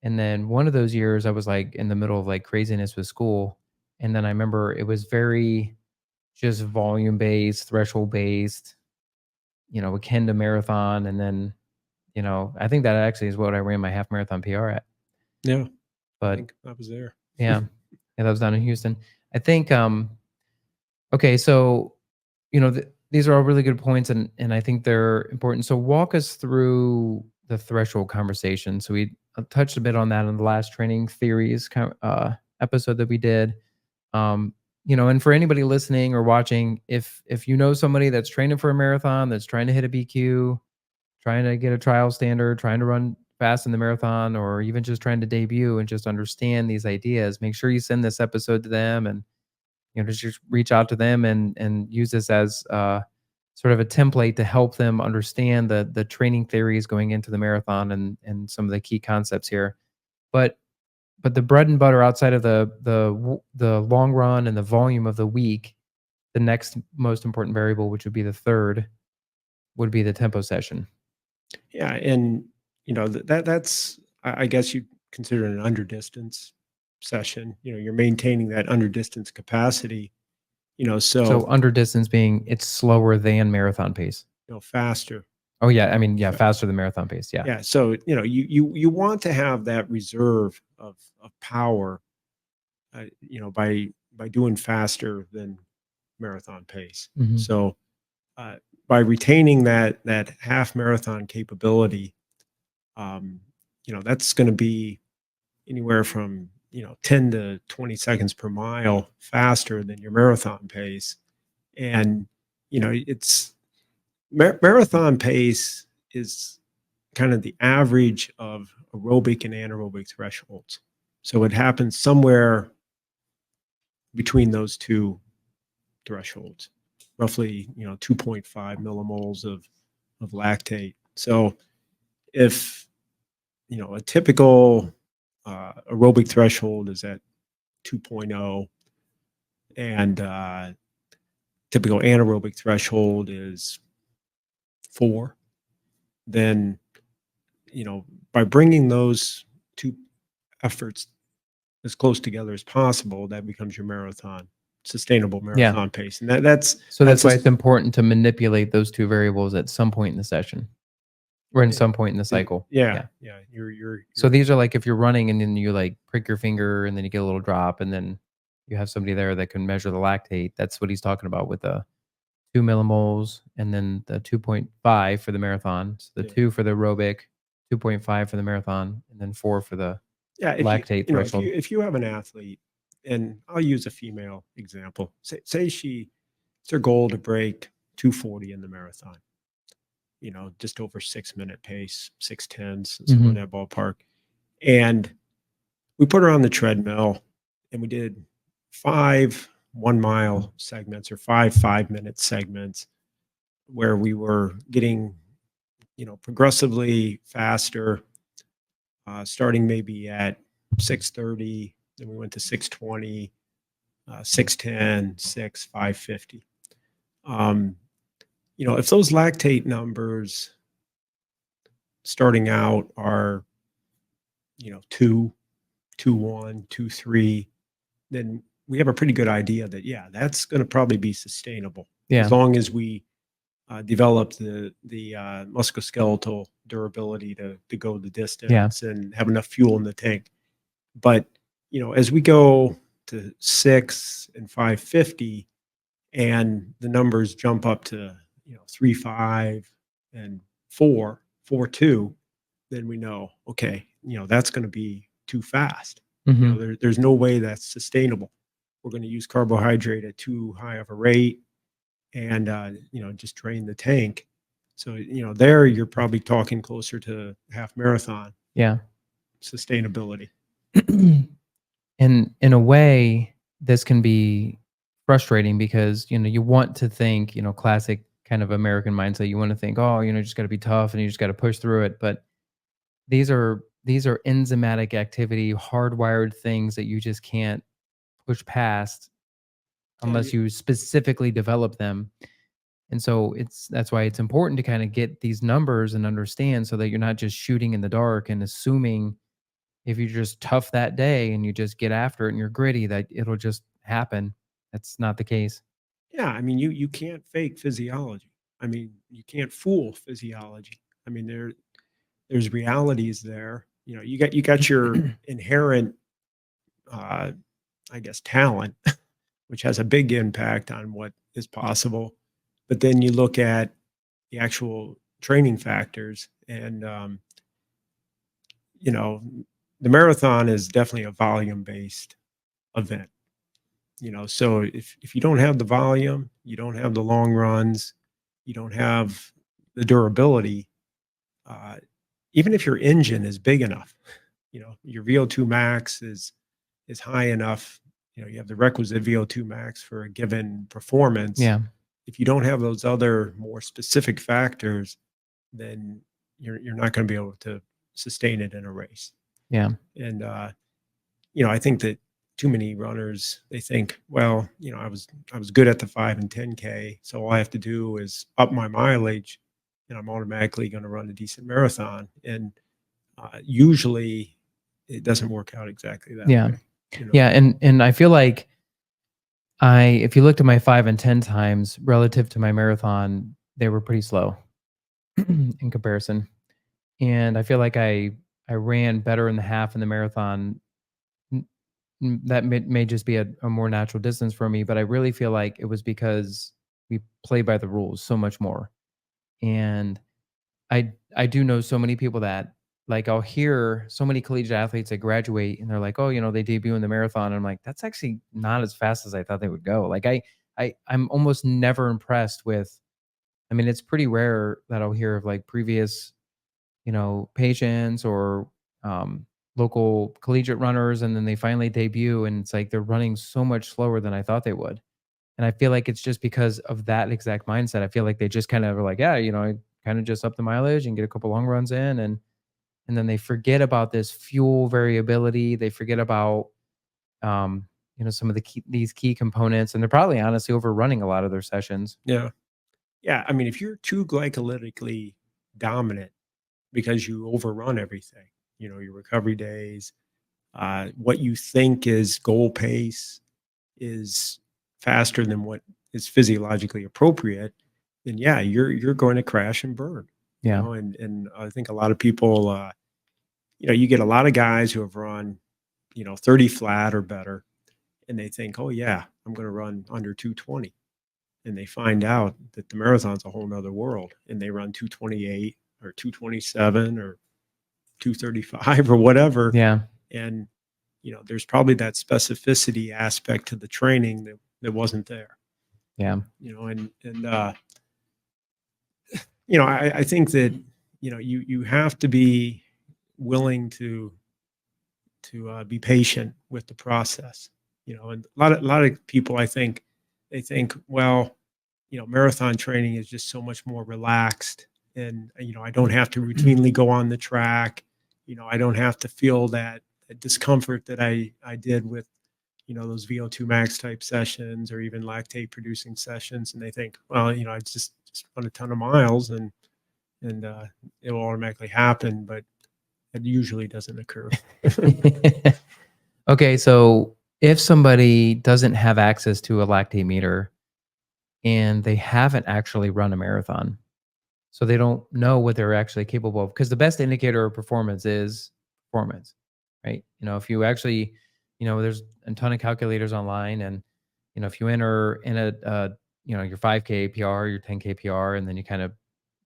and then one of those years I was like in the middle of like craziness with school, and then I remember it was very just volume based, threshold based, akin to marathon, and then I think that actually is what I ran my half marathon PR at. yeah, I But think I was there. yeah, yeah, that was down in Houston. I think okay, so these are all really good points, and I think they're important. So walk us through the threshold conversation. So we touched a bit on that in the last training theories episode that we did. And for anybody listening or watching, if you know somebody that's training for a marathon, that's trying to hit a BQ, trying to get a trial standard, trying to run fast in the marathon, or even just trying to debut and just understand these ideas, make sure you send this episode to them and just reach out to them and use this as sort of a template to help them understand the training theories going into the marathon and some of the key concepts here. But the bread and butter outside of the long run and the volume of the week, the next most important variable, which would be the third, would be the tempo session. Yeah, and that's I guess you consider it an under distance session. You're maintaining that under distance capacity. So So under distance being it's slower than marathon pace. faster. Oh yeah, I mean yeah, Fa- faster than marathon pace. Yeah. Yeah, so you want to have that reserve of power, by doing faster than marathon pace. Hmm. So uh, by retaining that half marathon capability, um, that's going to be anywhere from 10 to 20 seconds per mile faster than your marathon pace. And it's marathon pace is kind of the average of aerobic and anaerobic thresholds. So it happens somewhere between those two thresholds, roughly 2.5 millimoles of lactate. So if a typical aerobic threshold is at 2.0 and typical anaerobic threshold is 4, then by bringing those two efforts as close together as possible, that becomes your sustainable Yeah. marathon pace. And that's why it's important to manipulate those two variables at some point in the session or in some point in the cycle. Yeah. You're So these are like if you're running and then you like prick your finger and then you get a little drop and then you have somebody there that can measure the lactate. That's what he's talking about with the 2 millimoles and then the 2.5 for the marathon. So the 2 for the aerobic, 2.5 for the marathon, and then 4 for the lactate threshold. If you have an athlete, and I'll use a female example, say it's her goal to break 240 in the marathon, just over 6-minute pace, 6:10s, somewhere in that ballpark. And we put her on the treadmill and we did 5 1-mile segments or 5 5-minute segments where we were getting, progressively faster, starting maybe at 6:30, then we went to 6:20, 6:10, 6, 5:50. If those lactate numbers starting out are, 2, 2.1, 2.3, then we have a pretty good idea that, that's going to probably be sustainable as long as we develop the musculoskeletal durability to go the distance and have enough fuel in the tank. But, as we go to 6 and 5:50 and the numbers jump up to, 3.5 and 4.2, then we know, okay, that's going to be too fast. There's no way that's sustainable. We're going to use carbohydrate at too high of a rate and, just drain the tank. So, there you're probably talking closer to half marathon. Sustainability. And in a way, this can be frustrating because, you want to think, classic kind of American mindset. You want to think, oh, just got to be tough and you just got to push through it. But these are enzymatic activity, hardwired things that you just can't push past unless you specifically develop them. And so that's why it's important to kind of get these numbers and understand so that you're not just shooting in the dark and assuming if you're just tough that day and you just get after it and you're gritty that it'll just happen. That's not the case. Yeah, I mean, you can't fake physiology. I mean, you can't fool physiology. I mean, there's realities there. You got your inherent, I guess, talent, which has a big impact on what is possible. But then you look at the actual training factors, and the marathon is definitely a volume-based event. So if you don't have the volume, you don't have the long runs, you don't have the durability, even if your engine is big enough, your VO2 max is high enough, you have the requisite VO2 max for a given performance. If you don't have those other more specific factors, then you're not going to be able to sustain it in a race. And I think that too many runners, they think, well, I was good at the 5 and 10K, so all I have to do is up my mileage and I'm automatically going to run a decent marathon. And usually it doesn't work out exactly that way. And I feel like if you looked at my 5 and 10 times relative to my marathon, they were pretty slow in comparison. And I feel like I ran better in the half in the marathon. That may just be a more natural distance for me, but I really feel like it was because we play by the rules so much more. And I do know so many people that, like, I'll hear so many collegiate athletes that graduate and they're like, oh, they debut in the marathon. And I'm like, that's actually not as fast as I thought they would go. Like I'm almost never impressed with I mean, it's pretty rare that I'll hear of like previous, patients or um, local collegiate runners, and then they finally debut, and it's like they're running so much slower than I thought they would. And I feel like it's just because of that exact mindset. I feel like they just kind of are like, yeah, I kind of just up the mileage and get a couple long runs in, and then they forget about this fuel variability. They forget about um, some of these key components, and they're probably honestly overrunning a lot of their sessions. Yeah. Yeah. I mean, if you're too glycolytically dominant because you overrun everything, your recovery days, what you think is goal pace is faster than what is physiologically appropriate, then yeah, you're going to crash and burn. Yeah. And I think a lot of people, you get a lot of guys who have run, 30 flat or better, and they think, oh yeah, I'm going to run under 220. And they find out that the marathon's a whole nother world, and they run 228 or 227 or 235 or whatever. Yeah. And, there's probably that specificity aspect to the training that wasn't there, Yeah. I think that, you have to be willing to be patient with the process, and a lot of people, I think, they think, well, marathon training is just so much more relaxed, and I don't have to routinely go on the track, I don't have to feel that discomfort that I did with those VO2 max type sessions or even lactate producing sessions, and they think, well, I just run a ton of miles and it will automatically happen, but it usually doesn't occur. Okay, so if somebody doesn't have access to a lactate meter and they haven't actually run a marathon, so they don't know what they're actually capable of, because the best indicator of performance is performance, right? If you actually, there's a ton of calculators online, and if you enter in your 5K PR, your 10K PR, and then you kind of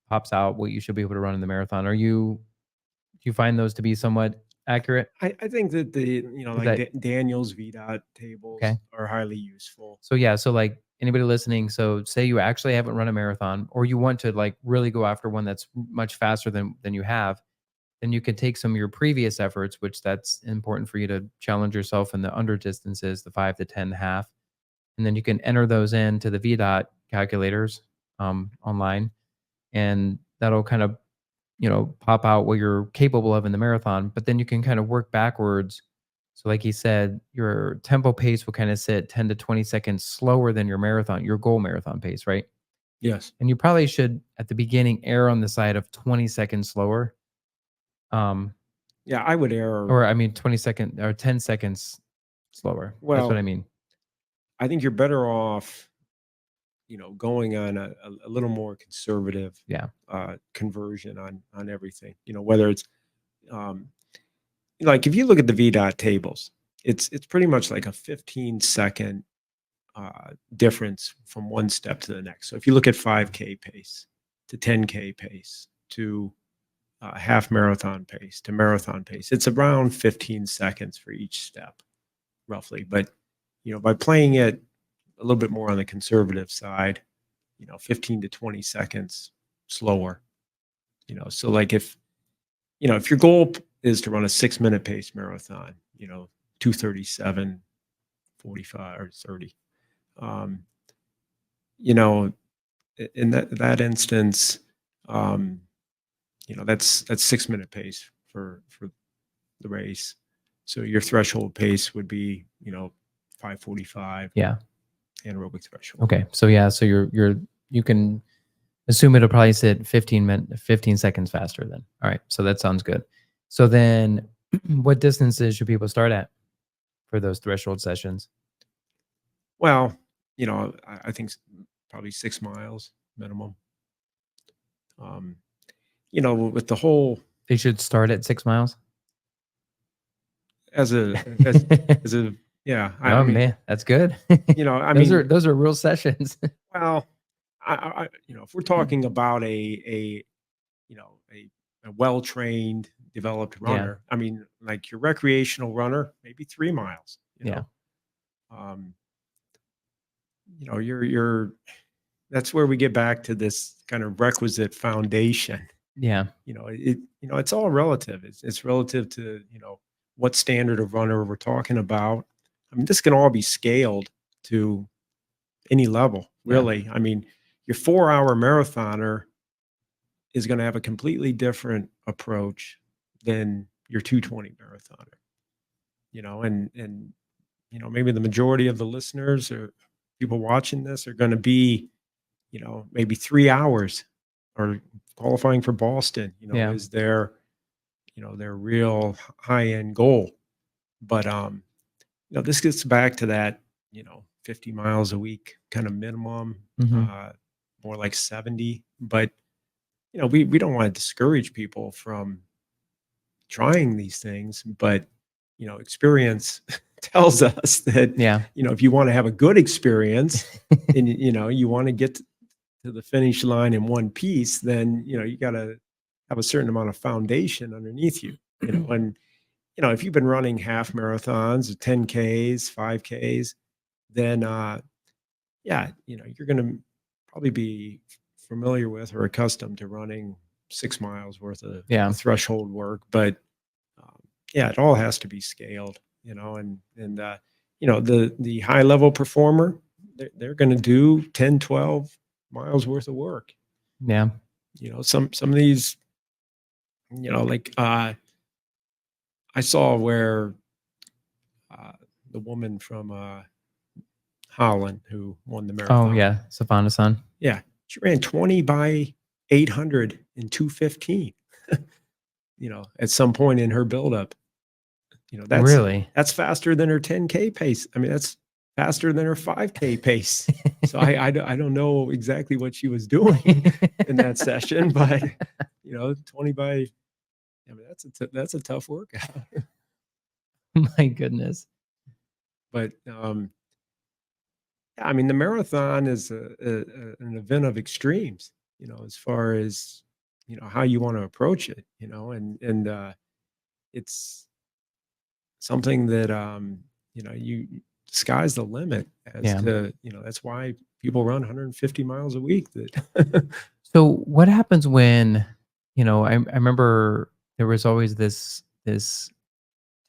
pops out what you should be able to run in the marathon. Do you find those to be somewhat accurate? I think that Is like that Daniel's VDOT tables okay? are highly useful. So yeah, so like anybody listening, so say you actually haven't run a marathon, or you want to like really go after one that's much faster than you have, then you can take some of your previous efforts, which that's important for you to challenge yourself in the under distances, the 5 to 10 half, and then you can enter those into the VDOT calculators online, and that'll kind of pop out what you're capable of in the marathon, but then you can kind of work backwards. So like he said, your tempo pace will kind of sit 10 to 20 seconds slower than your goal marathon pace, right? Yes. And you probably should at the beginning err on the side of 20 seconds slower. Um, Yeah, I would err. or I mean 20 second or 10 seconds slower. That's what Well, I mean. I think you're better off, going on a little more conservative Yeah. conversion on everything. Whether it's um, like if you look at the VDOT tables, it's pretty much like a 15-second difference from one step to the next. So if you look at 5K pace to 10K pace to half marathon pace to marathon pace, it's around 15 seconds for each step, roughly. But by playing it a little bit more on the conservative side, 15 to 20 seconds slower. So like if your goal is to run a 6-minute pace marathon, 237, 45 or 30. Um, in that instance, um, that's 6-minute pace for the race. So your threshold pace would be 5:45 Yeah. anaerobic threshold. Okay. So yeah, so you can assume it'll probably sit 15 seconds faster then. All right. So that sounds good. So then what distances should people start at for those threshold sessions? Well, I think probably 6 miles minimum. With the whole They should start at 6 miles? as a as a yeah, I Oh, mean, man, that's good. I Those mean, are those are real sessions. well, if we're talking about you know, a a well-trained, developed Yeah, runner, I mean, like your recreational runner, maybe 3 miles. yeah, Um, you're that's where we get back to this kind of requisite foundation. Yeah. It's all relative. It's relative to, what standard of runner we're talking about. I mean, this can all be scaled to any level, Yeah. really. I mean, your 4-hour marathoner is going to have a completely different approach than your 220 marathoner, and maybe the majority of the listeners or people watching this are going to be, maybe 3 hours or qualifying for Boston, Yeah. is their real high end goal. But, this gets back to that, 50 miles a week kind of minimum, Hmm. more like 70. But, we don't want to discourage people from trying these things, but, experience tells us that, Yeah. if you want to have a good experience and, you want to get to the finish line in one piece, then, you got to have a certain amount of foundation underneath you, and, if you've been running half marathons, 10Ks, 5Ks, then, yeah, you're going to probably be familiar with or accustomed to running 6 miles worth of Yeah. threshold work. But, yeah, it all has to be scaled, the high level performer, they're going to do 10, 12 miles worth of work. Yeah. Some of these, like, I saw where, the woman from, Holland who won the Oh marathon. yeah. Savannah-san. Yeah, she ran 20 by 800 in 2:15. At some point in her buildup, Really? that's faster than her 10K pace. I mean, that's faster than her 5K pace. So I don't know exactly what she was doing in that session, but 20 by, I mean, that's a tough workout. My goodness. But, yeah, I mean, the marathon is an event of extremes, as far as, how you want to approach it, and it's something that, sky's the limit as Yeah. to, that's why people run 150 miles a week. That So what happens when, I remember there was always this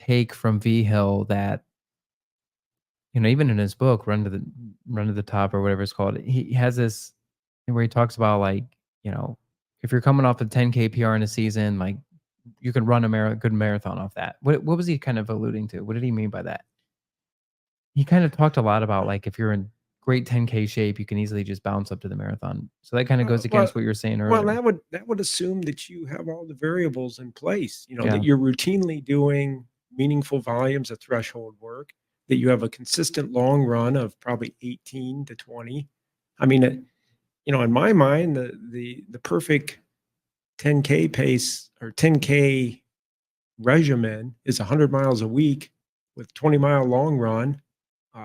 take from V Hill that, even in his book, Run to the Top or whatever it's called, he has this where he talks about like, you know, if you're coming off a 10K PR in a season, like you can run a good marathon off that. What was he kind of alluding to? What did he mean by that? He kind of talked a lot about like if you're in great 10K shape, you can easily just bounce up to the marathon. So that kind of goes well, against what you were saying well, earlier. that would assume that you have all the variables in place, Yeah. that you're routinely doing meaningful volumes of threshold work, that you have a consistent long run of probably 18 to 20. I mean, in my mind, the perfect 10K pace or 10K regimen is 100 miles a week with 20-mile long run,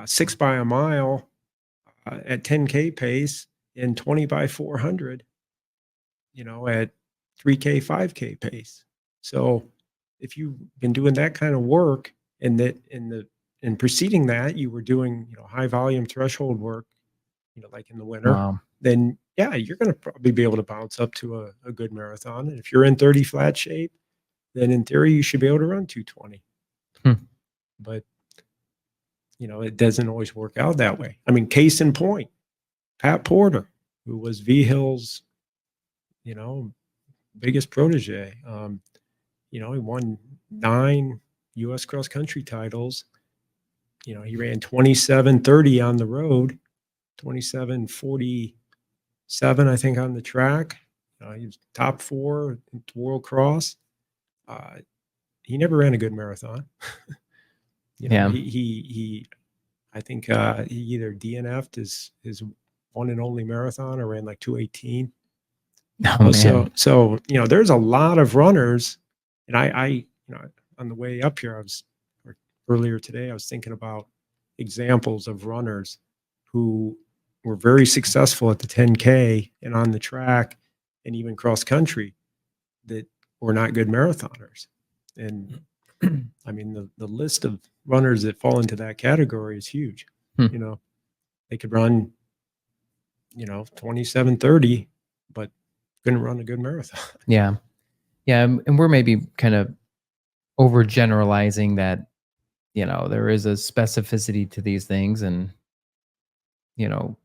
6 by a mile at 10K pace, and 20 by 400, at 3K, 5K pace. So if you've been doing that kind of work and preceding that, you were doing, high volume threshold work, like in the winter, Wow. then yeah, you're going to probably be able to bounce up to a good marathon. And if you're in 30 flat shape, then in theory, you should be able to run 220. Hmm. But, it doesn't always work out that way. I mean, case in point, Pat Porter, who was V Hill's, biggest protege. He won 9 U.S. cross country titles. He ran 27:30 on the road, 27:47, I think, on the track. He was top 4 in World Cross. He never ran a good marathon. Yeah. He I think he either DNF'd his one and only marathon or ran like 2:18. Oh man. So there's a lot of runners, and I on the way up here, or earlier today, I was thinking about examples of runners who were very successful at the 10K and on the track and even cross country that were not good marathoners. And I mean, the list of runners that fall into that category is huge. Hmm. They could run, 27:30, but couldn't run a good marathon. Yeah. Yeah. And we're maybe kind of overgeneralizing that, there is a specificity to these things. And, you know,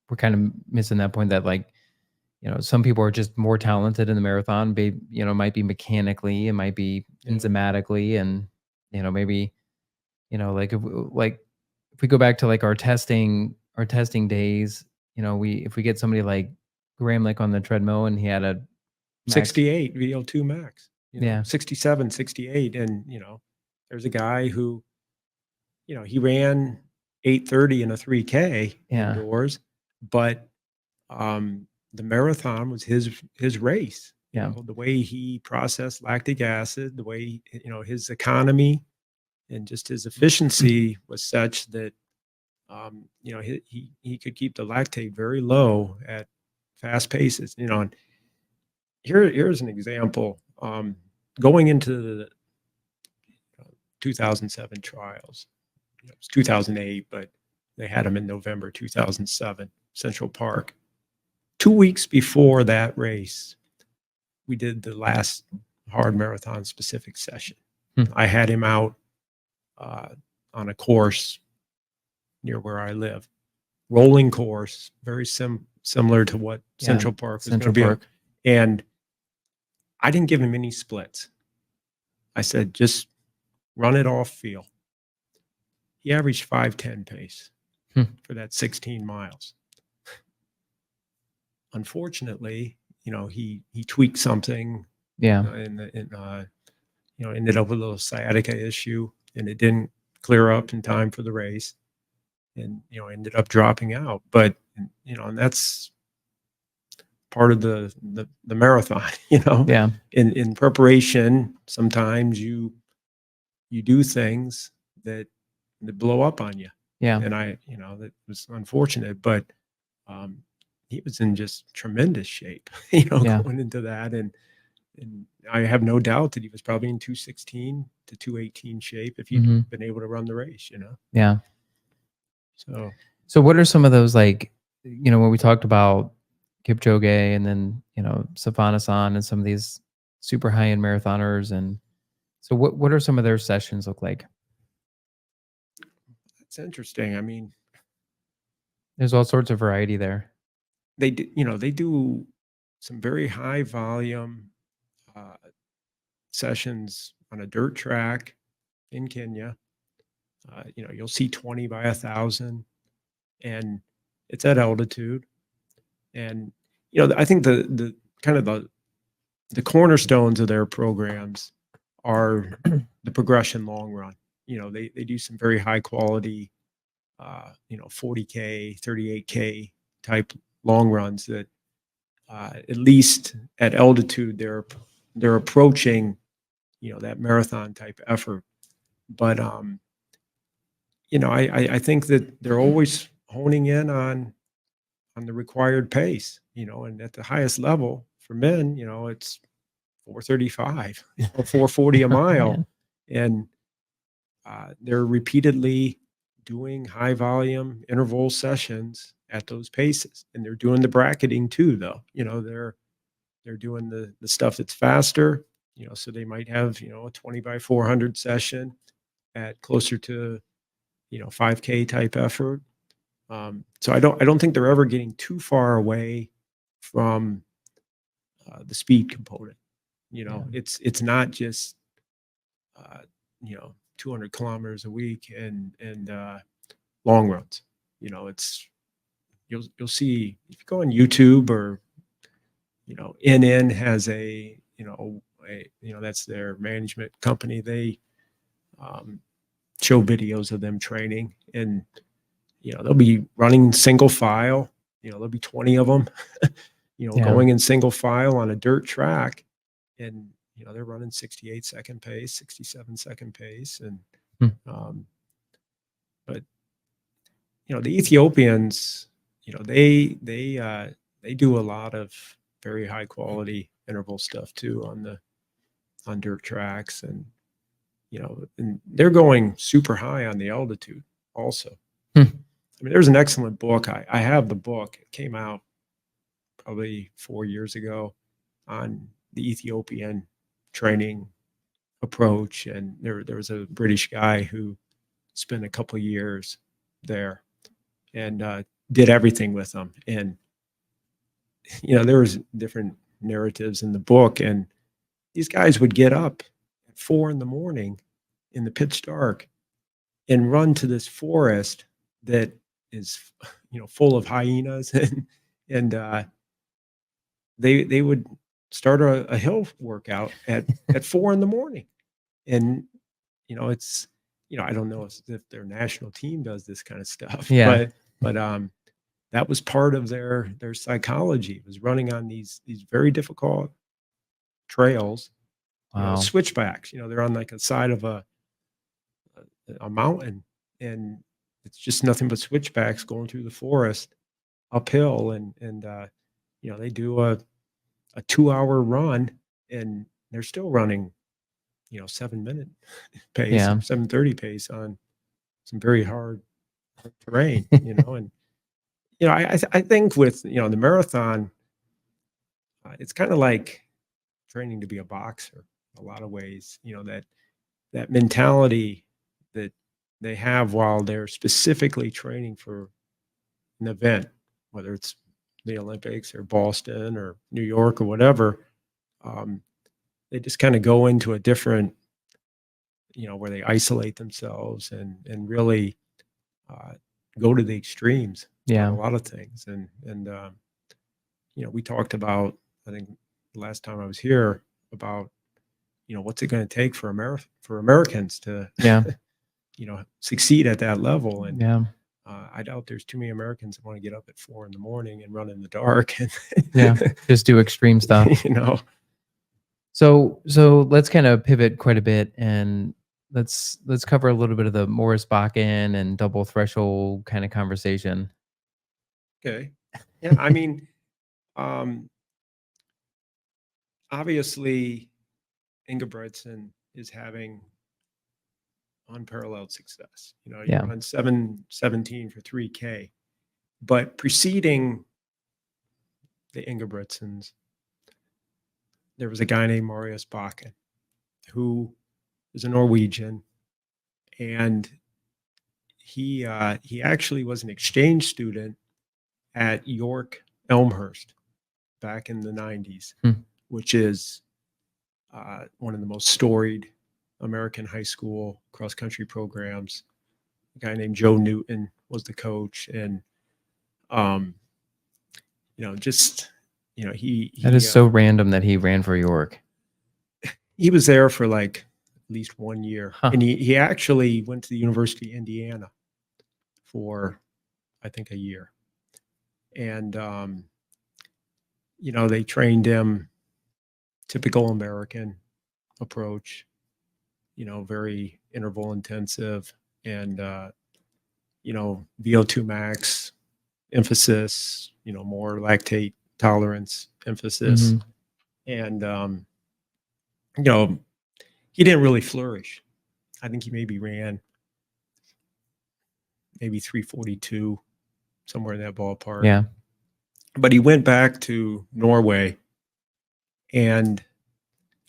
we're kind of missing that point that, like, some people are just more talented in the marathon, might be mechanically, it might be Yeah. enzymatically. And, maybe, like if we go back to like our testing days, if we get somebody like Graham, like on the treadmill, and he had a max. 68 VO2 max, Yeah. 67, 68. And, there's a guy who, he ran 8:30 in a 3K Yeah. indoors, but the marathon was his race. Yeah. The way he processed lactic acid, the way, his economy and just his efficiency was such that, he could keep the lactate very low at fast paces, and here's an example. Going into the 2007 trials, it was 2008, but they had them in November 2007, Central Park. 2 weeks before that race, we did the last hard marathon specific session. I had him out on a course near where I live, rolling course, very similar to what Central Park was going to be. Park. And I didn't give him any splits. I said, just run it off feel. He averaged 5:10 pace for that 16 miles. Unfortunately, he tweaked something. Yeah. Ended up with a little sciatica issue, and it didn't clear up in time for the race, and ended up dropping out. But and that's part of the marathon. Yeah. In preparation, sometimes you do things that blow up on you. Yeah. And that was unfortunate, but he was in just tremendous shape, Yeah. going into that. And I have no doubt that he was probably in 216 to 218 shape if he'd been able to run the race, Yeah. So what are some of those, like, when we talked about Kipchoge and then, Safana-san and some of these super high-end marathoners, and so what are some of their sessions look like? it's interesting. I mean, There's all sorts of variety there. they do some very high volume sessions on a dirt track in Kenya. You'll see 20 by 1,000, and it's at altitude. And I think the kind of the cornerstones of their programs are the progression long run. They do some very high quality 40K, 38K type long runs that at least at altitude they're approaching that marathon type effort. But I think that they're always honing in on the required pace, and at the highest level for men, it's 4:35 or 4:40 a mile. And they're repeatedly doing high volume interval sessions at those paces, and they're doing the bracketing too, though. They're doing the stuff that's faster, so they might have a 20 by 400 session at closer to 5K type effort. So I don't think they're ever getting too far away from the speed component. It's not just 200 kilometers a week and long runs. It's you'll see if you go on YouTube, or NN has a that's their management company. They show videos of them training, and they'll be running single file. There'll be 20 of them, going in single file on a dirt track, and they're running 68-second pace, 67-second pace, and but the Ethiopians, they do a lot of very high quality interval stuff too on dirt tracks, and and they're going super high on the altitude also. I mean, there's an excellent book. I have the book. It came out probably 4 years ago on the Ethiopian training approach. And there was a British guy who spent a couple of years there and did everything with them. And, there was different narratives in the book. And these guys would get up at 4 in the morning in the pitch dark and run to this forest that is, full of hyenas and they would start a hill workout at 4 in the morning. And, it's, I don't know if their national team does this kind of stuff, Yeah. but that was part of their psychology. It was running on these very difficult trails, Wow. switchbacks. They're on like a side of a mountain, and it's just nothing but switchbacks going through the forest uphill, and they do a 2-hour run, and they're still running 7-minute pace, Yeah. 7:30 pace on some very hard terrain. And I think with the marathon, it's kind of like training to be a boxer in a lot of ways. That mentality that they have while they're specifically training for an event, whether it's the Olympics or Boston or New York or whatever. They just kind of go into a different, where they isolate themselves and really go to the extremes Yeah. on a lot of things. And we talked about, I think last time I was here, about what's it going to take for Americans to Yeah. succeed at that level. And Yeah. I doubt there's too many Americans that want to get up at 4 in the morning and run in the dark and Yeah. Just do extreme stuff. So let's kind of pivot quite a bit, and let's cover a little bit of the Morris Bakken and double threshold kind of conversation. Okay. Yeah. I mean, obviously, Ingebrigtsen is having unparalleled success. You Yeah. run 7:17 for 3K, but preceding the Ingebrigtsens, there was a guy named Marius Bakken who is a Norwegian, and he actually was an exchange student at York Elmhurst back in the 90s, which is one of the most storied American high school cross-country programs. A guy named Joe Newton was the coach, and That is so random that he ran for York. He was there for like at least 1 year, Huh. and he actually went to the University of Indiana for, I think, a year. And they trained him typical American approach, very interval intensive, and VO2 max emphasis, more lactate tolerance emphasis. And he didn't really flourish. I think he maybe ran 342, somewhere in that ballpark. Yeah. But he went back to Norway, and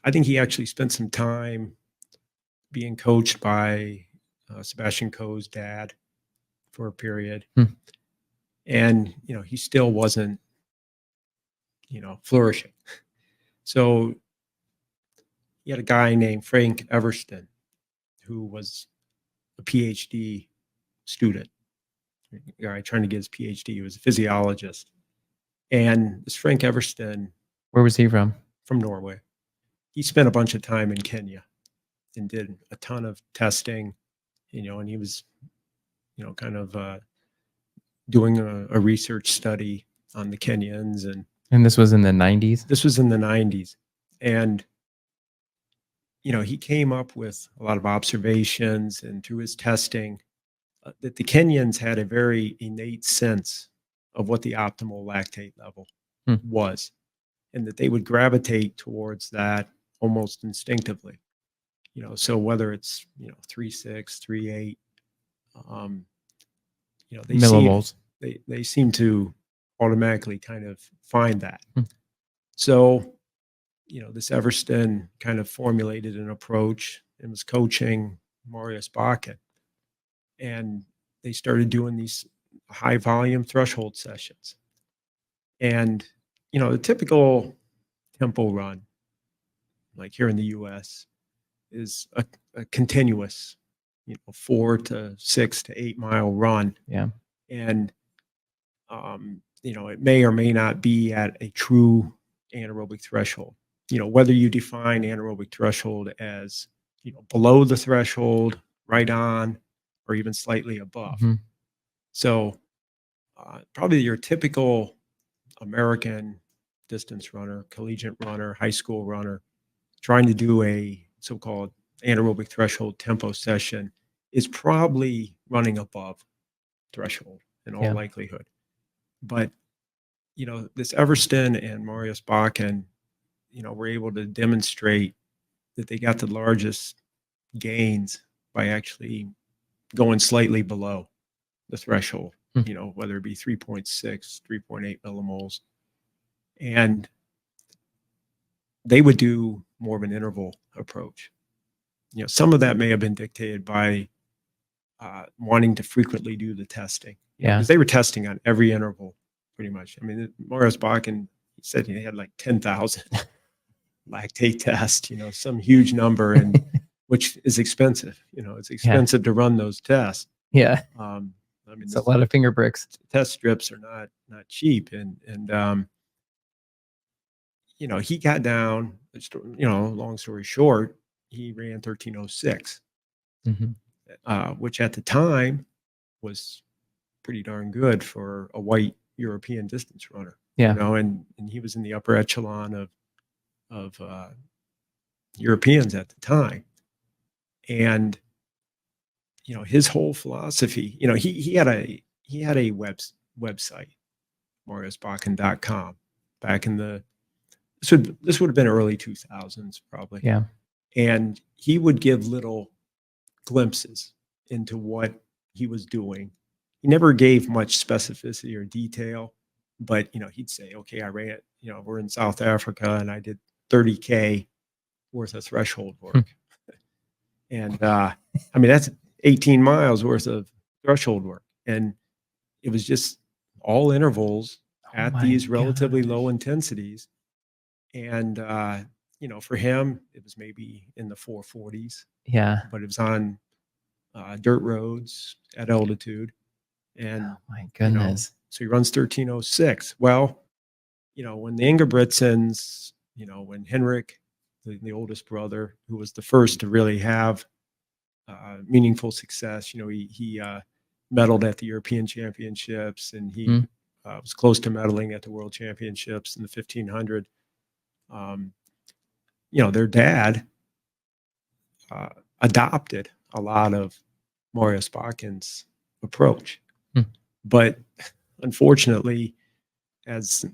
I think he actually spent some time being coached by Sebastian Coe's dad for a period. And, he still wasn't, flourishing. So he had a guy named Frank Everston, who was a PhD student, a guy trying to get his PhD. He was a physiologist. And this Frank Everston. Where was he from? From Norway. He spent a bunch of time in Kenya and did a ton of testing, and he was, kind of doing a research study on the Kenyans. And this was in the 90s? This was in the 90s. And, he came up with a lot of observations, and through his testing, that the Kenyans had a very innate sense of what the optimal lactate level was, and that they would gravitate towards that almost instinctively. So whether it's 3.6, 3.8, they seem millimoles. they seem to automatically kind of find that. Hmm. So, this Everston kind of formulated an approach and was coaching Marius Bakken, and they started doing these high volume threshold sessions. And, the typical tempo run, like here in the US, is a continuous, 4 to 6 to 8 mile run. Yeah. And, it may or may not be at a true anaerobic threshold. Whether you define anaerobic threshold as, below the threshold, right on, or even slightly above. Hmm. So, probably your typical American distance runner, collegiate runner, high school runner, trying to do a so-called anaerobic threshold tempo session is probably running above threshold in all Yeah. likelihood. But, this Everston and Marius Bakken, were able to demonstrate that they got the largest gains by actually going slightly below the threshold, Hmm. whether it be 3.6, 3.8 millimoles. And they would do more of an interval approach. Some of that may have been dictated by wanting to frequently do the testing, Yeah. because they were testing on every interval pretty much. I mean, Morris Bakken, he said he had like 10,000 lactate tests, some huge number, and which is expensive. It's expensive to run those tests. Yeah. I mean, It's a lot of finger bricks. test strips are not cheap, and he got down. Long story short, he ran 13:06, Hmm. which at the time was pretty darn good for a white European distance runner. Yeah. And he was in the upper echelon of Europeans at the time. And his whole philosophy, he had a website, mariusbakken.com, back in the this would have been early 2000s probably. Yeah. And he would give little glimpses into what he was doing. He never gave much specificity or detail, but he'd say, okay, I ran, we're in South Africa and I did 30K worth of threshold work. And I mean, that's 18 miles worth of threshold work. And it was just all intervals at these relatively low intensities. And for him, it was maybe in the 440s. Yeah. But it was on dirt roads at altitude. And oh my goodness. So he runs 13:06. Well, when the Ingebrigtsens, when Henrik, the oldest brother, who was the first to really have meaningful success, he medaled at the European Championships, and he was close to medaling at the World Championships in the 1500. Their dad adopted a lot of Marius Bakken's approach. But unfortunately, as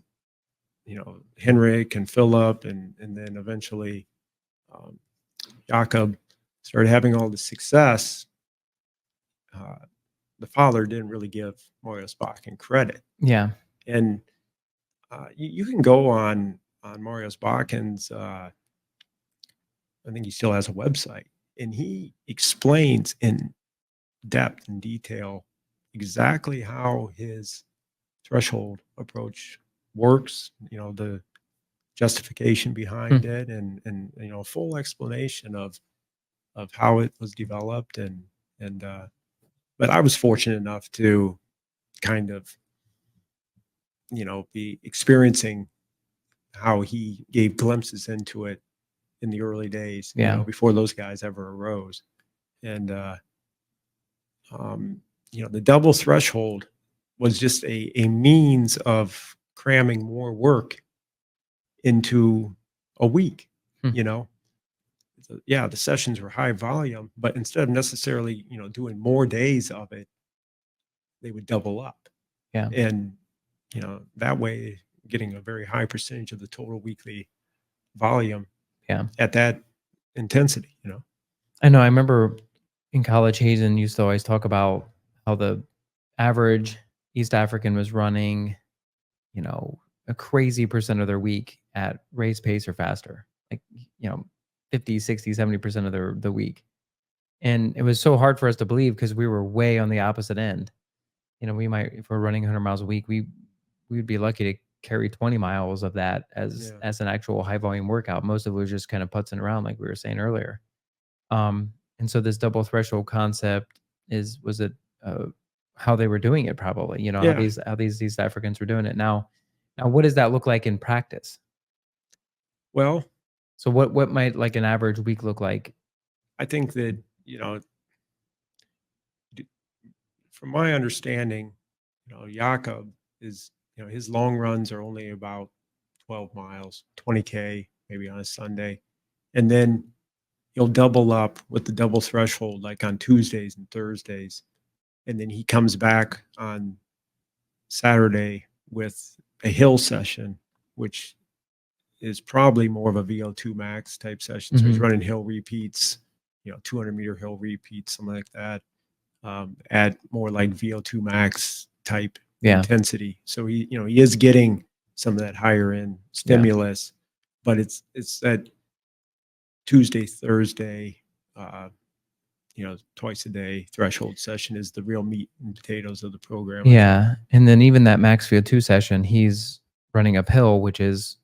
Henrik and Philip and then eventually Jakob started having all the success, the father didn't really give Marius Bakken credit. Yeah. And you can go on Marius Bakken's, I think he still has a website, and he explains in depth and detail exactly how his threshold approach works, the justification behind it, and full explanation of how it was developed, and but I was fortunate enough to kind of be experiencing how he gave glimpses into it in the early days, before those guys ever arose. And the double threshold was just a means of cramming more work into a week. The sessions were high volume, but instead of necessarily doing more days of it, they would double up. Yeah. And that way getting a very high percentage of the total weekly volume at that intensity. I know. I remember in college, Hazen used to always talk about how the average East African was running, a crazy percent of their week at race pace or faster, like, 50, 60, 70% of the week. And it was so hard for us to believe because we were way on the opposite end. We might, if we're running 100 miles a week, we'd be lucky to carry 20 miles of that Yeah. as an actual high volume workout. Most of it was just kind of putzing around, like we were saying earlier. And so this double threshold concept was it how they were doing it, probably, Yeah. how these East Africans were doing it. Now what does that look like in practice? Well, So what might like an average week look like? I think that, from my understanding, Jakob is, his long runs are only about 12 miles, 20K, maybe on a Sunday. And then he'll double up with the double threshold, like on Tuesdays and Thursdays. And then he comes back on Saturday with a hill session, which is probably more of a VO2 max type session. So he's running hill repeats, 200-meter hill repeats, something like that, at more like VO2 max type intensity. So he is getting some of that higher end stimulus, but it's that Tuesday, Thursday, twice a day threshold session is the real meat and potatoes of the program. Yeah. And then even that max VO2 session, he's running uphill, which is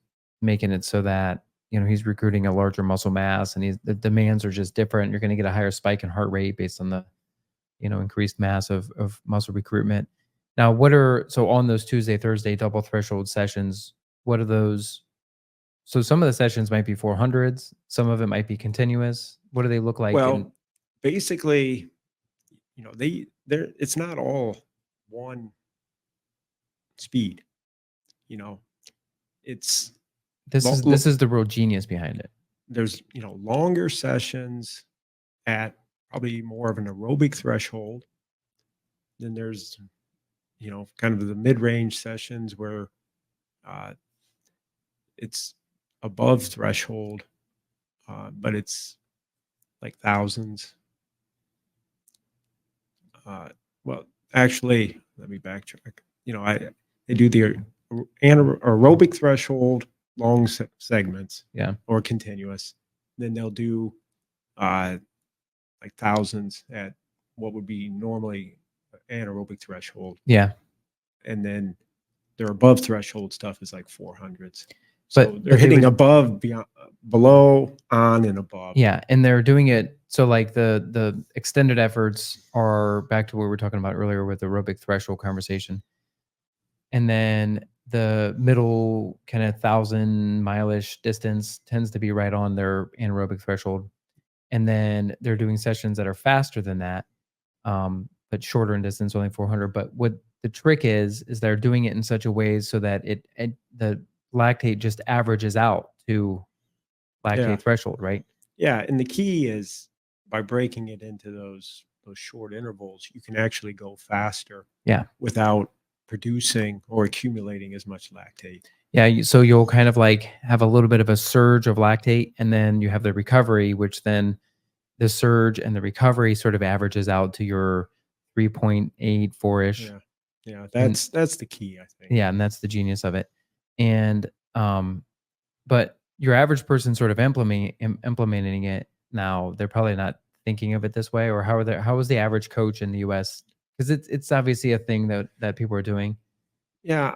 making it so that, he's recruiting a larger muscle mass, and the demands are just different. You're going to get a higher spike in heart rate based on the, increased mass of muscle recruitment. Now, so on those Tuesday, Thursday double threshold sessions, what are those? So some of the sessions might be 400s, some of it might be continuous. What do they look like? Well, basically, it's not all one speed. It's This is the real genius behind it. There's longer sessions at probably more of an aerobic threshold. Then there's kind of the mid-range sessions where it's above threshold, but it's like thousands. Well, actually, let me backtrack. They do the aerobic threshold long segments, or continuous. Then they'll do like thousands at what would be normally anaerobic threshold. Yeah. And then their above threshold stuff is like 400s. But So they're hitting above, beyond, below, on, and above. Yeah, and they're doing it so like the extended efforts are back to what we were talking about earlier with the aerobic threshold conversation. And then the middle kind of 1,000-mile-ish distance tends to be right on their anaerobic threshold. And then they're doing sessions that are faster than that, but shorter in distance, only 400. But what the trick is they're doing it in such a way so that the lactate just averages out to lactate threshold, right? Yeah, and the key is by breaking it into those short intervals, you can actually go faster. Yeah. Without producing or accumulating as much lactate. Yeah, so you'll kind of like have a little bit of a surge of lactate, and then you have the recovery, which then the surge and the recovery sort of averages out to your 3.84-ish. Yeah, that's the key, I think. Yeah, and that's the genius of it. And but your average person sort of implementing it now, they're probably not thinking of it this way. Or how is the average coach in the US? Because it's obviously a thing that people are doing. Yeah,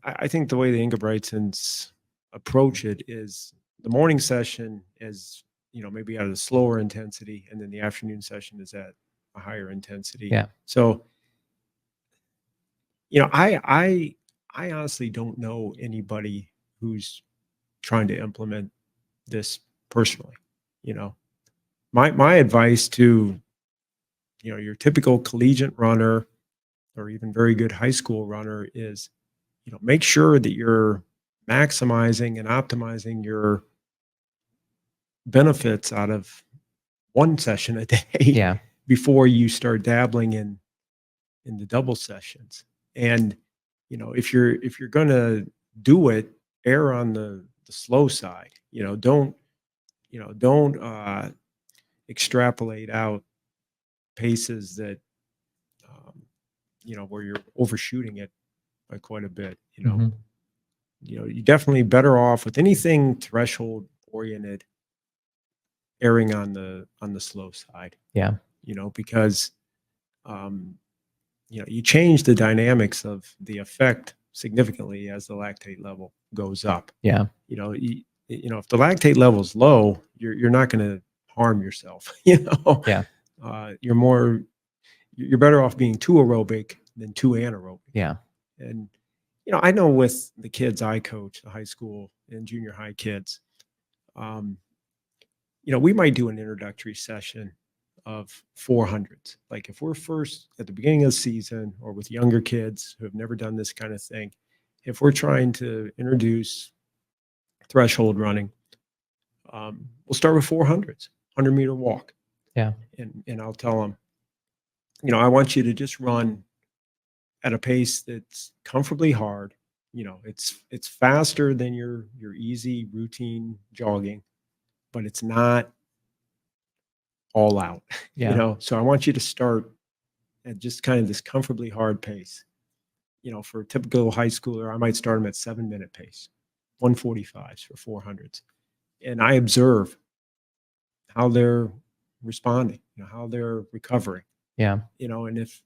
I think the way the Ingebrigtsens approach it is the morning session is, maybe at a slower intensity, and then the afternoon session is at a higher intensity. Yeah. So, I honestly don't know anybody who's trying to implement this personally. My advice to, your typical collegiate runner or even very good high school runner is, make sure that you're maximizing and optimizing your benefits out of one session a day before you start dabbling in the double sessions. And if you're going to do it, err on the slow side. Don't extrapolate out paces that where you're overshooting it by quite a bit. Mhm. You're definitely better off with anything threshold oriented, erring on the slow side. Yeah. Because um, you change the dynamics of the effect significantly as the lactate level goes up. Yeah. If the lactate level is low, you're not going to harm yourself. Yeah. You're better off being too aerobic than too anaerobic. Yeah. And I know with the kids I coach, the high school and junior high kids, um, we might do an introductory session of 400s. Like if we're first at the beginning of the season or with younger kids who have never done this kind of thing, if we're trying to introduce threshold running, we'll start with 400s, 100-meter walk. Yeah. And I'll tell them, I want you to just run at a pace that's comfortably hard. It's faster than your easy routine jogging, but it's not all out. Yeah. So I want you to start at just kind of this comfortably hard pace. For a typical high schooler, I might start them at 7-minute pace, 145s for 400s. And I observe how they're responding, how they're recovering, Yeah. and if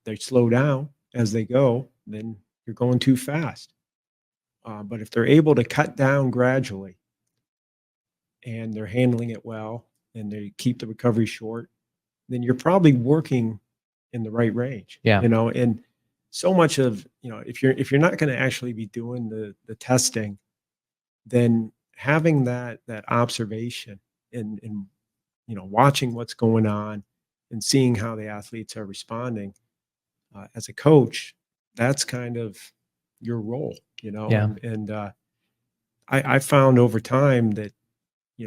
they slow down as they go, then you're going too fast. But if they're able to cut down gradually and they're handling it well and they keep the recovery short, then you're probably working in the right range. Yeah. And so much of, if you're not going to actually be doing the testing, then having that observation and watching what's going on and seeing how the athletes are responding, as a coach, that's kind of your role. Yeah. And I found over time that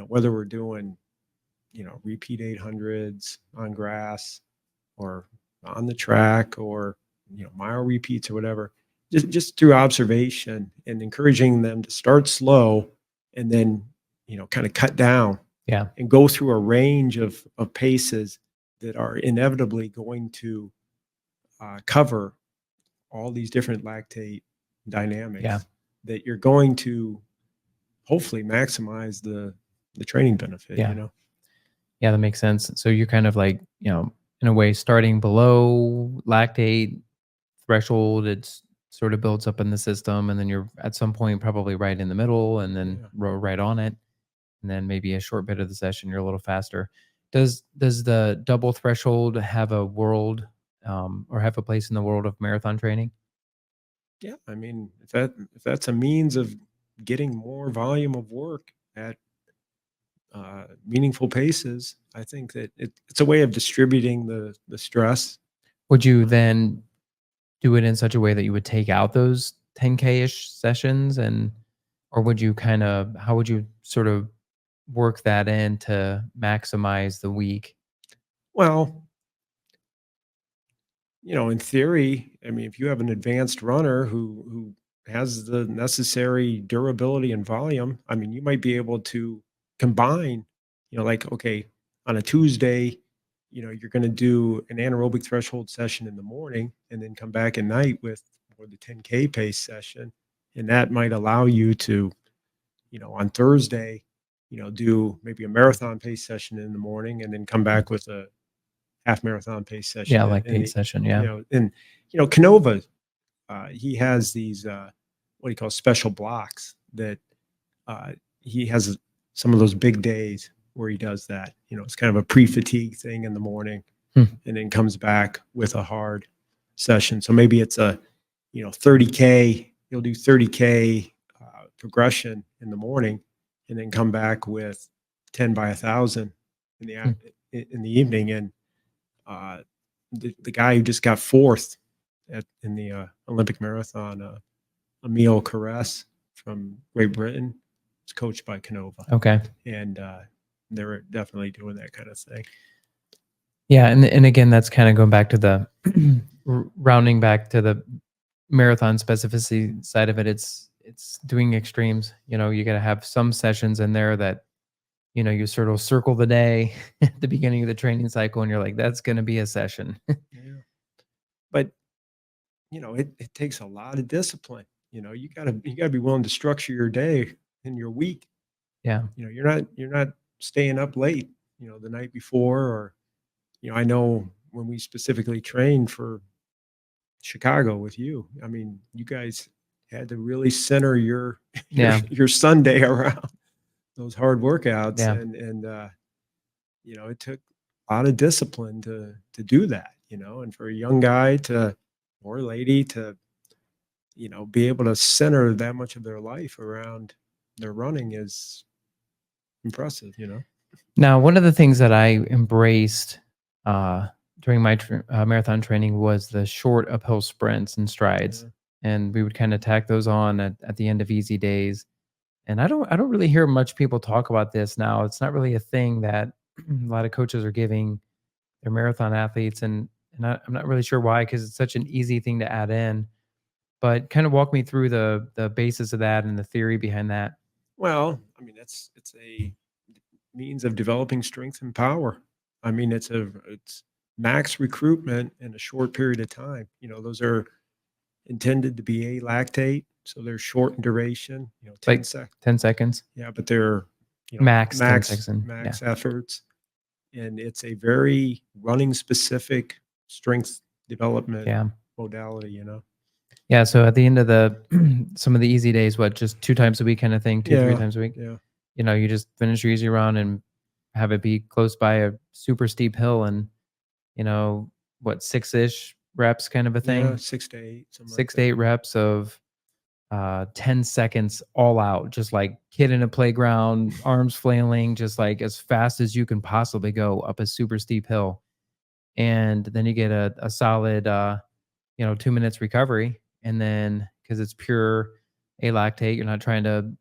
whether we're doing repeat 800s on grass or on the track or mile repeats or whatever, just through observation and encouraging them to start slow and then kind of cut down Yeah. and go through a range of paces that are inevitably going to cover all these different lactate dynamics, Yeah. that you're going to hopefully maximize the training benefit. Yeah. Yeah, that makes sense. So you're kind of like, in a way, starting below lactate threshold, it's sort of builds up in the system, and then you're at some point probably right in the middle, and then Yeah. row right on it, and then maybe a short bit of the session you're a little faster. Does the double threshold have a world, or have a place in the world of marathon training? Yeah, I mean, if that's a means of getting more volume of work at meaningful paces, I think that it's a way of distributing the stress. Would you then do it in such a way that you would take out those 10K-ish sessions, and or would you how would you sort of work that in to maximize the week? Well, in theory, I mean, if you have an advanced runner who has the necessary durability and volume, I mean, you might be able to combine, like, okay, on a Tuesday, you're going to do an anaerobic threshold session in the morning and then come back at night with or the 10K pace session. And that might allow you to, on Thursday, do maybe a marathon pace session in the morning and then come back with a half marathon pace Yeah, session like in paid session, yeah. and Canova, he has these what he calls special blocks that he has some of those big days where he does that. It's kind of a pre-fatigue thing in the morning Hmm. and then comes back with a hard session. So maybe it's a 30K, you'll do 30K progression in the morning and then come back with 10 by 1,000 in the Hmm. in the evening. And the guy who just got fourth in the Olympic marathon, Emil Caress from Great Britain, is coached by Canova, Okay. and they're definitely doing that kind of thing. Yeah, and again, that's kinda going back to the rounding back to the marathon specificity side of it. It's doing extremes. You gotta have some sessions in there that you sort of circle the day at the beginning of the training cycle, and you're like, that's going to be a session. Yeah. But it takes a lot of discipline. You gotta be willing to structure your day and your week. Yeah. You're not staying up late, the night before, or I know when we specifically trained for Chicago with you. I mean, you guys had to really center your your Yeah. your Sunday around those hard workouts, Yeah. and it took a lot of discipline to do that, and for a young guy to or lady to be able to center that much of their life around their running is impressive. Now, one of the things that I embraced uh, during my marathon training was the short uphill sprints and strides, Yeah. and we would kind of tack those on at the end of easy days. And I don't really hear much people talk about this now. It's not really a thing that a lot of coaches are giving their marathon athletes, and I'm not really sure why, because it's such an easy thing to add in. But kind of walk me through the basis of that and the theory behind that. Well, I mean, it's a means of developing strength and power. I mean, it's max recruitment in a short period of time. Those are intended to be alactate, so they're short in duration. 10 Like sec. 10 seconds, Yeah, but they're max 10 seconds. max Yeah. max efforts, and it's a very running specific strength development Yeah. modality. Yeah, so at the end of the some of the easy days, what, just 2 times a week kinda thing, 2, 3 Yeah, times a week? yeah, You just finish your easy run and have it be close by a super steep hill and, you know, what, 6-ish reps kind of a yeah. thing? 6 to 8, something like 6 to that. 8 reps of, 10 seconds all out, just like kid in a playground, arms flailing, just like as fast as you can possibly go up a super steep hill. And then you get a solid, 2 minutes recovery, and then because it's pure alactate, you're not trying to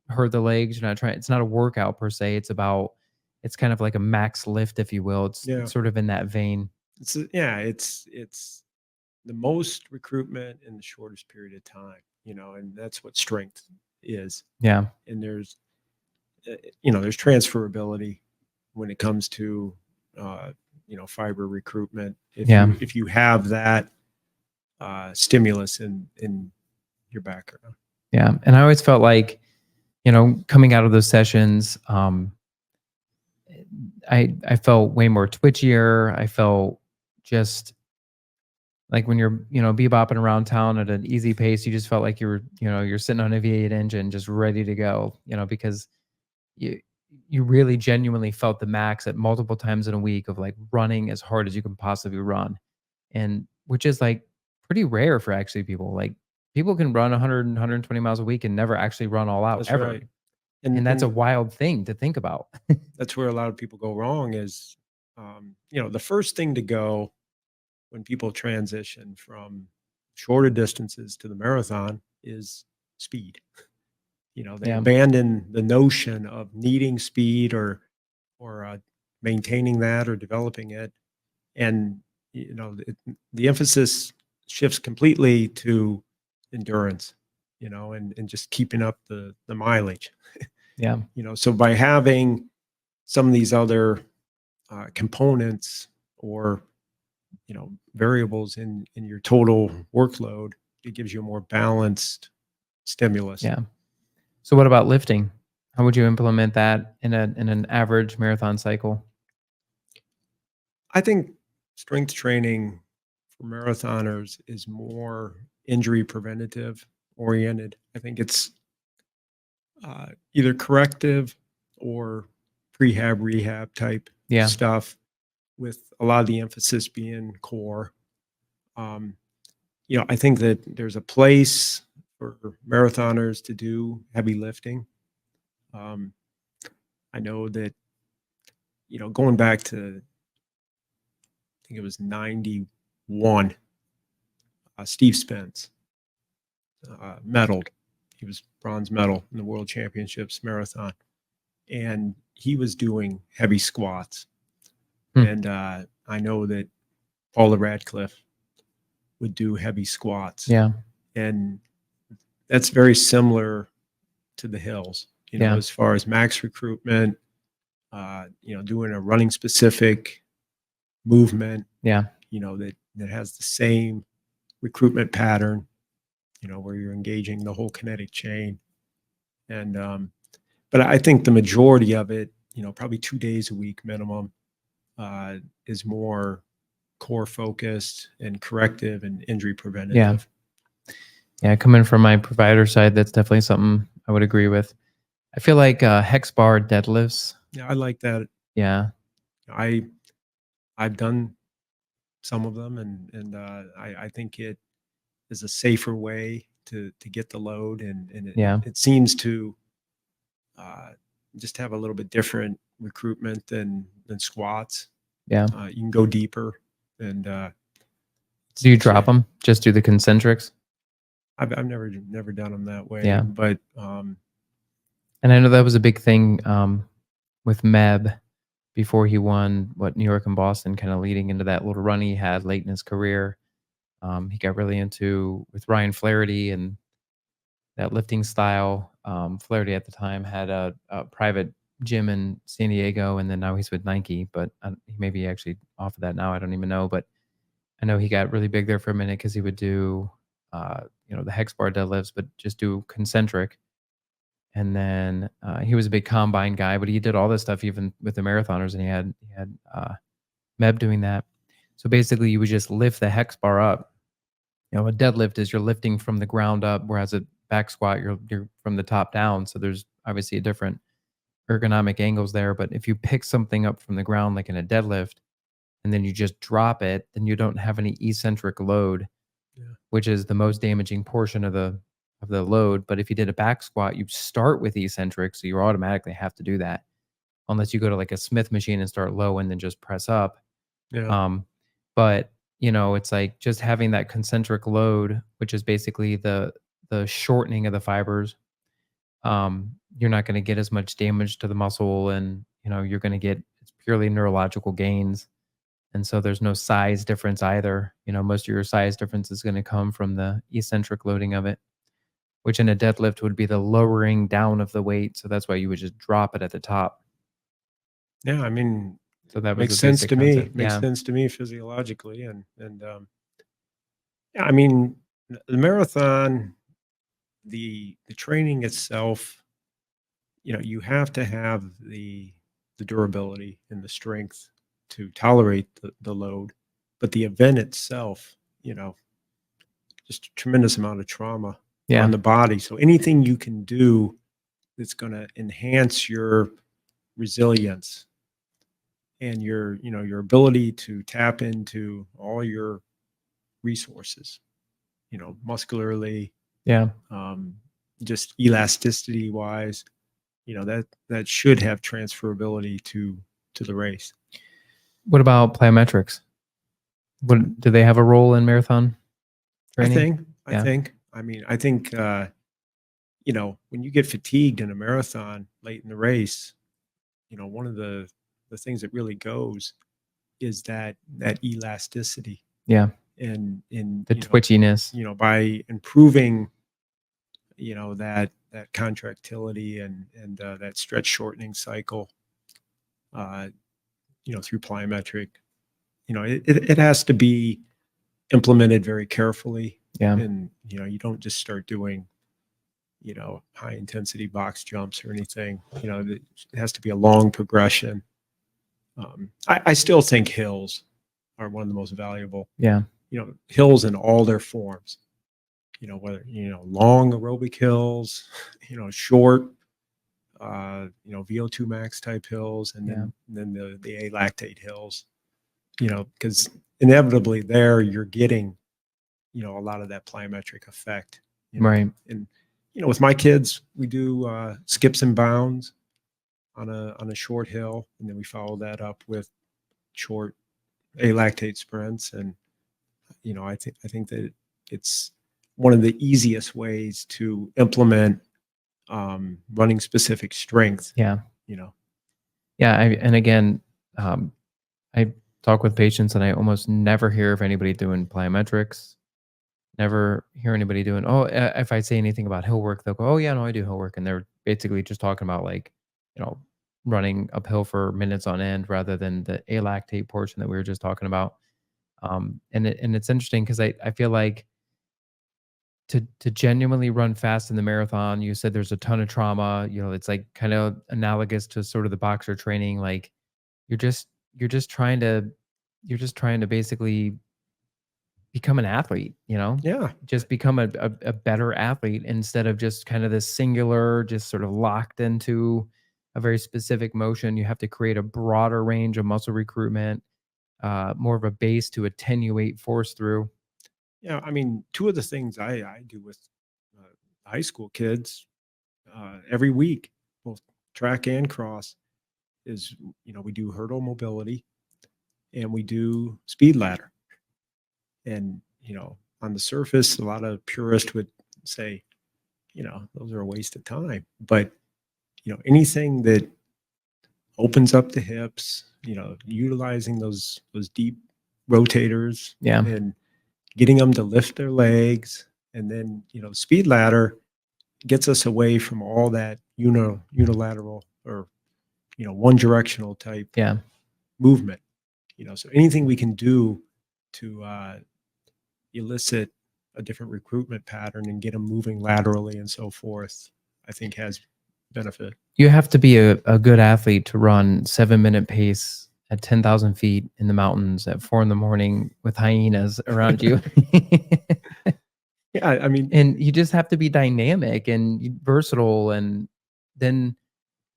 hurt the legs, you're not trying, it's not a workout per se, it's kind of like a max lift, if you will. Yeah, It's sort of in that vein. it's the most recruitment in the shortest period of time. And that's what strength is. Yeah. And there's transferability when it comes to uh, fiber recruitment. If Yeah. you have that stimulus in your background. Yeah. And I always felt like, coming out of those sessions, I felt way more twitchier. I felt just like when you're, bebopping around town at an easy pace, you just felt like you're sitting on a V8 engine just ready to go, because you you really genuinely felt the max at multiple times in a week of like running as hard as you can possibly run. And which is like pretty rare for actually people. Like people can run 100 miles a week and never actually run all out That's ever. right. And And that's a and wild thing to think about. that's where a lot of people go wrong is, the first thing to go when people transition from shorter distances to the marathon is speed. They Yeah. abandon the notion of needing speed or maintaining that or developing it, and the emphasis shifts completely to endurance, and just keeping up the mileage. Yeah. So by having some of these other components or variables in your total workload, it gives you a more balanced stimulus. Yeah. So what about lifting? How would you implement that in an average marathon cycle? I think strength training for marathoners is more injury preventative oriented. I think it's either corrective or prehab rehab type Yeah. stuff, with a lot of the emphasis being core. Um, I think that there's a place for marathoners to do heavy lifting. Um, I know that, going back to, I think it was 91, Steve Spence medaled. He was bronze medal in the World Championships marathon. And he was doing heavy squats. Hmm. And I know that Paula Radcliffe would do heavy squats. Yeah. And that's very similar to the hills, Yeah. as far as max recruitment, doing a running specific movement, Yeah. that has the same recruitment pattern, where you're engaging the whole kinetic chain. And, but I think the majority of it, probably 2 days a week minimum, is more core focused and corrective and injury Yeah. preventative. Yeah. Coming from my provider side, that's definitely something I would agree with. I feel like hex bar deadlifts. Yeah, I like that. Yeah. I I've done some of them, and I think it is a safer way to get the load, and Yeah. it seems to uh, just have a little bit different recruitment than squats. Yeah. You can go deeper, and Do you drop them? Just do the concentrics? I've never done them that way, Yeah. but And I know that was a big thing with Meb before he won New York and Boston, kind of leading into that little run he had late in his career. He got really into with Ryan Flaherty and that lifting style. Flaherty at the time had a private gym in San Diego, and then now he's with Nike. But he may be actually off of that now. I don't even know. But I know he got really big there for a minute because he would do, the hex bar deadlifts, but just do concentric. And then he was a big combine guy, but he did all this stuff even with the marathoners, and he had Meb doing that. So basically, you would just lift the hex bar up. A deadlift is you're lifting from the ground up, whereas a back squat you're from the top down. So there's obviously a different ergonomic angles there. But if you pick something up from the ground, like in a deadlift, and then you just drop it, then you don't have any eccentric load, yeah. which is the most damaging portion of the load. But if you did a back squat, you start with eccentric, so you automatically have to do that, unless you go to like a Smith machine and start low and then just press up. Yeah. But it's like just having that concentric load, which is basically the shortening of the fibers. You're not going to get as much damage to the muscle, and you're going to get it's purely neurological gains. And so there's no size difference either. Most of your size difference is going to come from the eccentric loading of it, which in a deadlift would be the lowering down of the weight. So that's why you would just drop it at the top. Yeah, I mean, So that was makes the sense basic to me. concept. Makes Yeah. sense to me physiologically, and yeah, I mean, the marathon, the training itself, you have to have the durability and the strength to tolerate the load, but the event itself, just a tremendous amount of trauma Yeah. on the body. So anything you can do that's going to enhance your resilience and your ability to tap into all your resources, muscularly, Yeah. just elasticity wise, that should have transferability to the race. What about plyometrics? Do they have a role in marathon training? I think, I mean, I think, when you get fatigued in a marathon late in the race, one of the things that really goes is that elasticity. Yeah. And The twitchiness. by improving, that contractility and that stretch shortening cycle, through plyometric, it has to be implemented very carefully. Yeah. And, you don't just start doing, high intensity box jumps or anything. It has to be a long progression. I still think hills are one of the most valuable. Yeah. Hills in all their forms. Whether long aerobic hills, short, VO2 max type hills, and then the A lactate hills. Because inevitably there you're getting, a lot of that plyometric effect. Right. And with my kids, we do skips and bounds on a short hill, and then we follow that up with short alactate sprints. And I think that it's one of the easiest ways to implement running specific strength. Yeah. Yeah. And again, I talk with patients, and I almost never hear of anybody doing plyometrics. Never hear anybody doing. If I say anything about hill work, they'll go, "Oh yeah, no, I do hill work," and they're basically just talking about like, running uphill for minutes on end rather than the alactate portion that we were just talking about. And it's interesting because I feel like to genuinely run fast in the marathon, you said there's a ton of trauma. It's like kind of analogous to sort of the boxer training. Like you're just you're just trying to you're just trying to basically become an athlete, Yeah. just become a better athlete instead of just kind of this singular, just sort of locked into a very specific motion. You have to create a broader range of muscle recruitment, more of a base to attenuate force through. Yeah. I mean, two of the things I do with uh, high school kids every week, both track and cross, is, we do hurdle mobility and we do speed ladder. And, on the surface, a lot of purists would say, those are a waste of time. But, anything that opens up the hips, utilizing those deep rotators Yeah. and getting them to lift their legs. And then, speed ladder gets us away from all that unilateral or, one directional type Yeah. movement. So anything we can do to elicit a different recruitment pattern and get them moving laterally and so forth, I think has benefit. You have to be a good athlete to run 7-minute pace at 10,000 feet in the mountains at 4 in the morning with hyenas around you. Yeah, I mean, And you just have to be dynamic and versatile. And then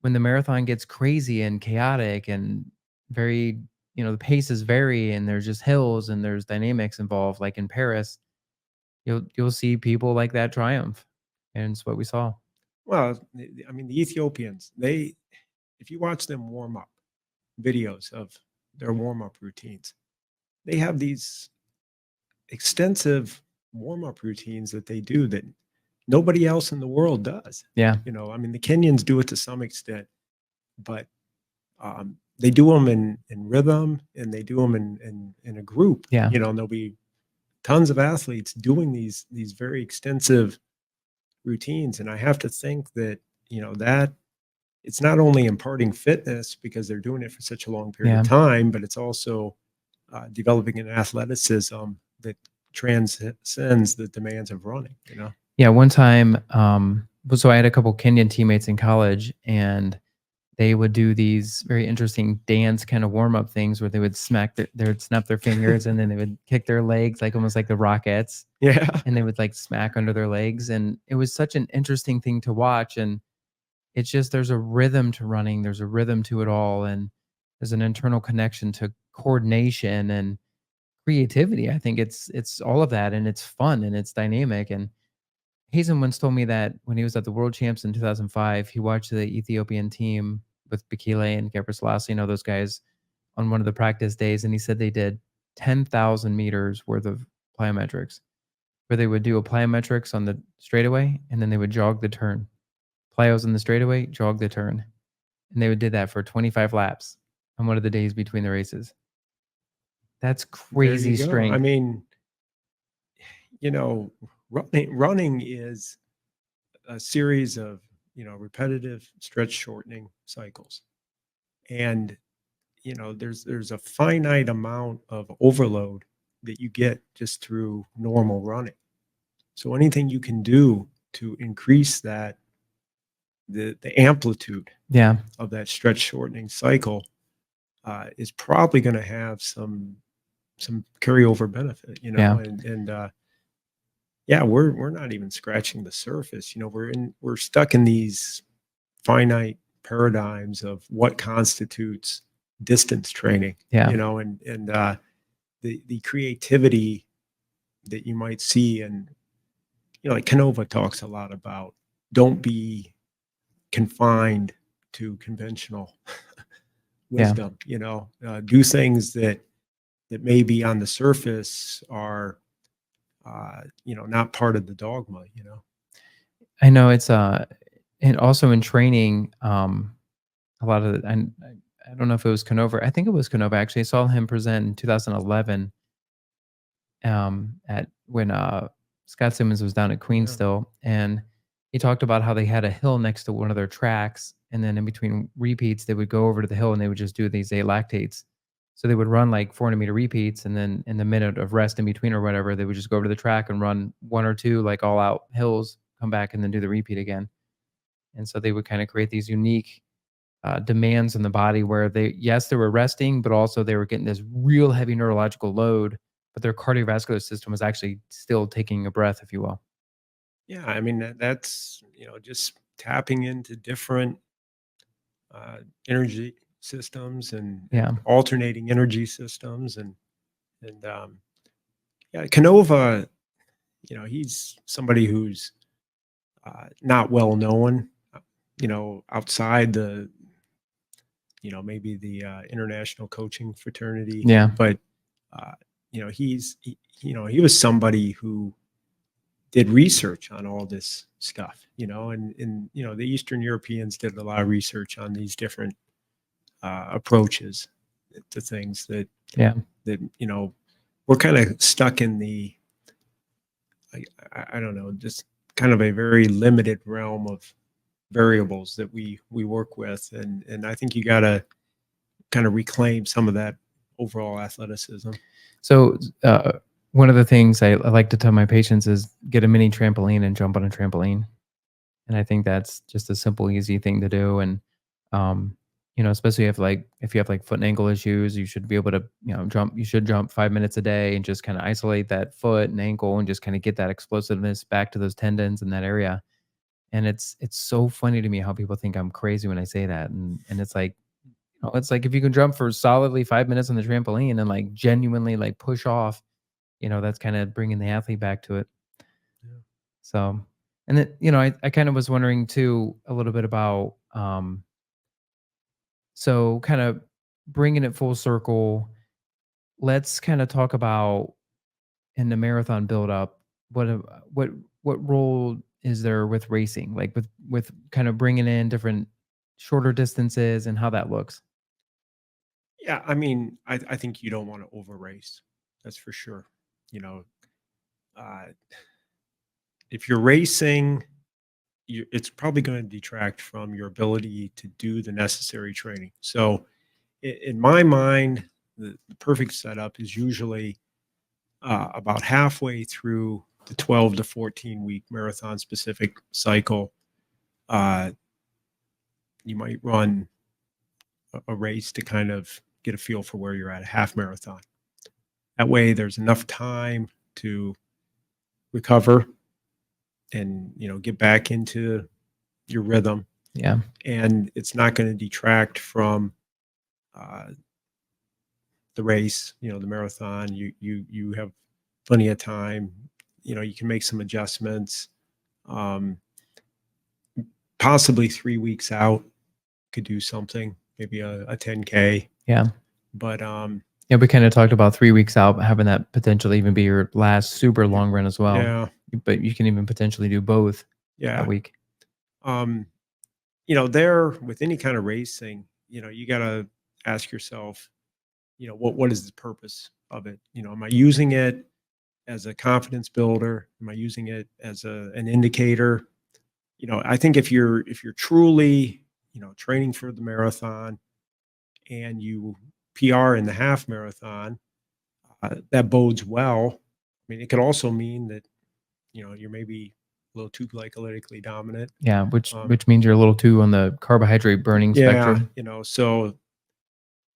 when the marathon gets crazy and chaotic and very, the paces vary and there's just hills and there's dynamics involved, like in Paris, you'll see people like that triumph. And it's what we saw. well, I mean, the Ethiopians, if you watch them warm up videos of their warm up routines, they have these extensive warm up routines that they do that nobody else in the world does. Yeah. I mean, the Kenyans do it to some extent, but they do them in rhythm and they do them in a group. Yeah. And there'll be tons of athletes doing these very extensive routines, and I have to think that that it's not only imparting fitness because they're doing it for such a long period of Yeah. time, but it's also developing an athleticism that transcends the demands of running. Yeah, one time, so I had a couple Kenyan teammates in college, and they would do these very interesting dance kind of warm up things where they would they would snap their fingers, and then they would kick their legs like almost like the Rockettes, Yeah. and they would like smack under their legs, and it was such an interesting thing to watch. And it's just there's a rhythm to running, there's a rhythm to it all, and there's an internal connection to coordination and creativity. I think it's all of that, and it's fun and it's dynamic. And Hazen once told me that when he was at the World Champs in 2005, he watched the Ethiopian team with Bekele and Gebrselassie, those guys, on one of the practice days, and he said they did 10,000 meters worth of plyometrics, where they would do a plyometrics on the straightaway, and then they would jog the turn. Plyos on the straightaway, jog the turn. And they would do that for 25 laps on one of the days between the races. That's There you crazy go. I strength. mean, running is a series of repetitive stretch shortening cycles, and there's a finite amount of overload that you get just through normal running. So anything you can do to increase that the amplitude Yeah. of that stretch shortening cycle is probably going to have some carryover benefit. Yeah. And yeah, we're not even scratching the surface. We're stuck in these finite paradigms of what constitutes distance training. Yeah. And the creativity that you might see, and like Canova talks a lot about, don't be confined to conventional Yeah. wisdom. Do things that maybe on the surface are not part of the dogma. I know it's and also in training, a lot of I don't know if it was Canova. I think it was Canova actually. I saw him present in 2011 at when Scott Simmons was down at Queen Yeah. still, and he talked about how they had a hill next to one of their tracks, and then in between repeats, they would go over to the hill and they would just do these 8 lactates. So they would run like 400-meter repeats, and then in the minute of rest in between or whatever, they would just go over to the track and run 1 or 2 like all out hills, come back and then do the repeat again. And so they would kind of create these unique demands in the body where they were resting, but also they were getting this real heavy neurological load, but their cardiovascular system was actually still taking a breath, if you will. Yeah, I mean, that's, just tapping into different energy systems Yeah. and alternating energy systems. And yeah, Canova, he's somebody who's not well known, outside the, maybe the international coaching fraternity. Yeah. But, he was somebody who did research on all this stuff, and the Eastern Europeans did a lot of research on these different approaches to things Yeah. that we're kind of stuck in the I don't know, just kind of a very limited realm of variables that we work with, and I think you got to kind of reclaim some of that overall athleticism. So, one of the things I like to tell my patients is get a mini trampoline and jump on a trampoline. And I think that's just a simple, easy thing to do. And, especially if you have like foot and ankle issues, you should be able to, jump. You should jump 5 minutes a day and just kind of isolate that foot and ankle and just kind of get that explosiveness back to those tendons in that area. And it's so funny to me how people think I'm crazy when I say that. And it's like, it's like if you can jump for solidly 5 minutes on the trampoline and like genuinely like push off, that's kind of bringing the athlete back to it. Yeah. So, and then, I kind of was wondering too a little bit about, so kind of bringing it full circle, let's kind of talk about in the marathon buildup, what, what, what role is there with racing, like with kind of bringing in different shorter distances and how that looks? Yeah, I mean, I think you don't want to over race. That's for sure. You know, uh, if you're racing, it's probably going to detract from your ability to do the necessary training. So, in my mind, the perfect setup is usually about halfway through the 12 to 14-week marathon specific cycle. Uh, you might run a race to kind of get a feel for where you're at, a half marathon. That way, there's enough time to recover and get back into your rhythm, Yeah. and it's not going to detract from uh, the race, the marathon. You have plenty of time. You can make some adjustments. Um, Possibly 3 weeks out, could do something, maybe a 10K. Yeah. But Yeah. We kind of talked about 3 weeks out, having that potentially even be your last super long run as well. yeah, But you can even potentially do both yeah. that week. Um, there with any kind of racing, you got to ask yourself, what is the purpose of it? Am I using it as a confidence builder? Am I using it as an indicator? I think if you're truly, training for the marathon and you PR in the half marathon, that bodes well. I mean, it could also mean that, you're maybe a little too glycolytically dominant. Yeah, which means you're a little too on the carbohydrate burning Yeah, spectrum. so,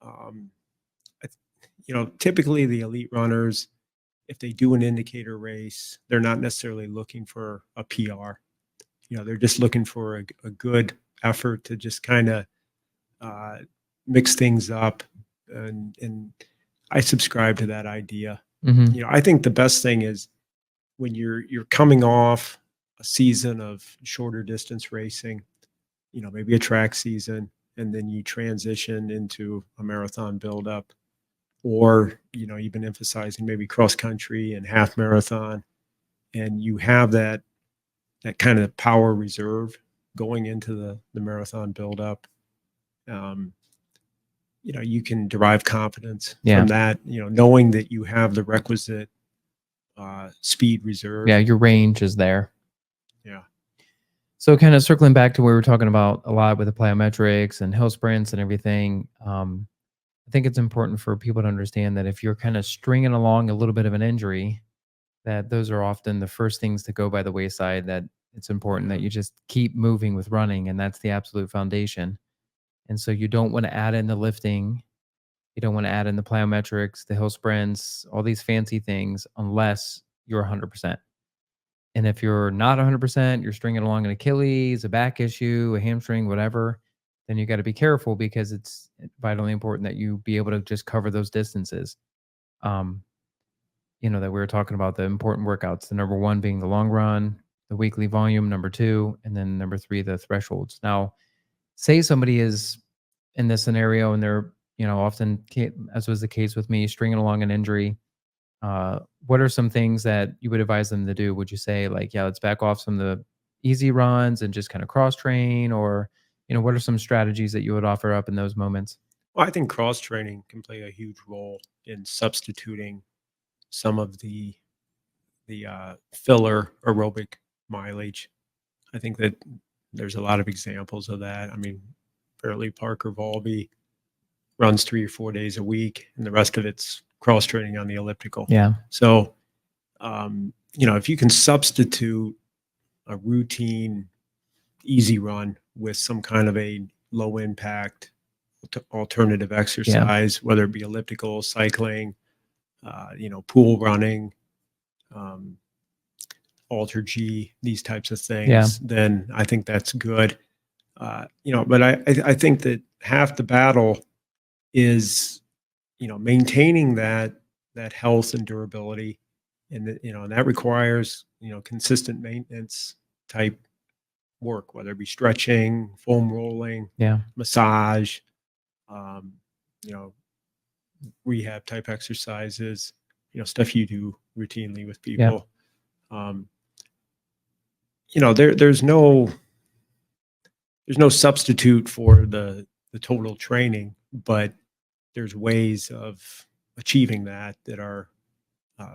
um, typically the elite runners, if they do an indicator race, they're not necessarily looking for a PR. They're just looking for a good effort to just kind of mix things up, and I subscribe to that idea. Mm-hmm. I think the best thing is when you're coming off a season of shorter distance racing, maybe a track season, and then you transition into a marathon buildup, or you've been emphasizing maybe cross country and half marathon, and you have that kind of power reserve going into the marathon buildup. You can derive confidence Yeah. from that, knowing that you have the requisite speed reserve. Yeah, your range is there. Yeah. So kind of circling back to where we were talking about a lot with the plyometrics and hill sprints and everything, I think it's important for people to understand that if you're kind of stringing along a little bit of an injury, that those are often the first things to go by the wayside, that it's important Yeah. that you just keep moving with running, and that's the absolute foundation. And so you don't want to add in the lifting, you don't want to add in the plyometrics, the hill sprints, all these fancy things unless you're 100%. And if you're not 100%, you're stringing along an Achilles, a back issue, a hamstring, whatever, then you got to be careful because it's vitally important that you be able to just cover those distances. Um, that we were talking about the important workouts. The number one being the long run, the weekly volume, number two, and then number three, the thresholds. Now, say somebody is in this scenario and they're, often, as was the case with me, stringing along an injury. What are some things that you would advise them to do? Would you say, like, yeah, let's back off some of the easy runs and just kind of cross train, or, what are some strategies that you would offer up in those moments? Well, I think cross training can play a huge role in substituting some of the filler aerobic mileage. I think that there's a lot of examples of that. I mean, Fairleigh Parker Volby runs 3 or 4 days a week, and the rest of it's cross training on the elliptical. Yeah. So, if you can substitute a routine easy run with some kind of a low impact alternative exercise, whether it be elliptical, cycling, pool running, um, alter G, these types of things, then I think that's good. But I think that half the battle is, maintaining that health and durability, and and that requires, consistent maintenance type work, whether it be stretching, foam rolling, Yeah. massage, um, you know, rehab type exercises, stuff you do routinely with Yeah. people. Um, there's no substitute for the total training, but there's ways of achieving that are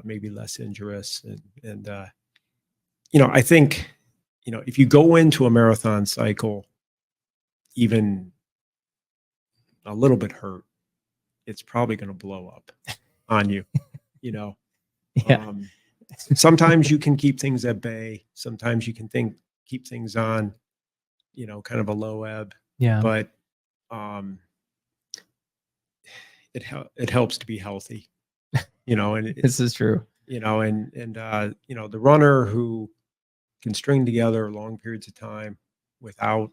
maybe less injurious. I think, if you go into a marathon cycle even a little bit hurt, it's probably going to blow up on you. You know, Yeah. um, sometimes you can keep things at bay. Sometimes you can keep things on, kind of a low ebb. Yeah. But um, it helps to be healthy. And This is true. the runner who can string together long periods of time without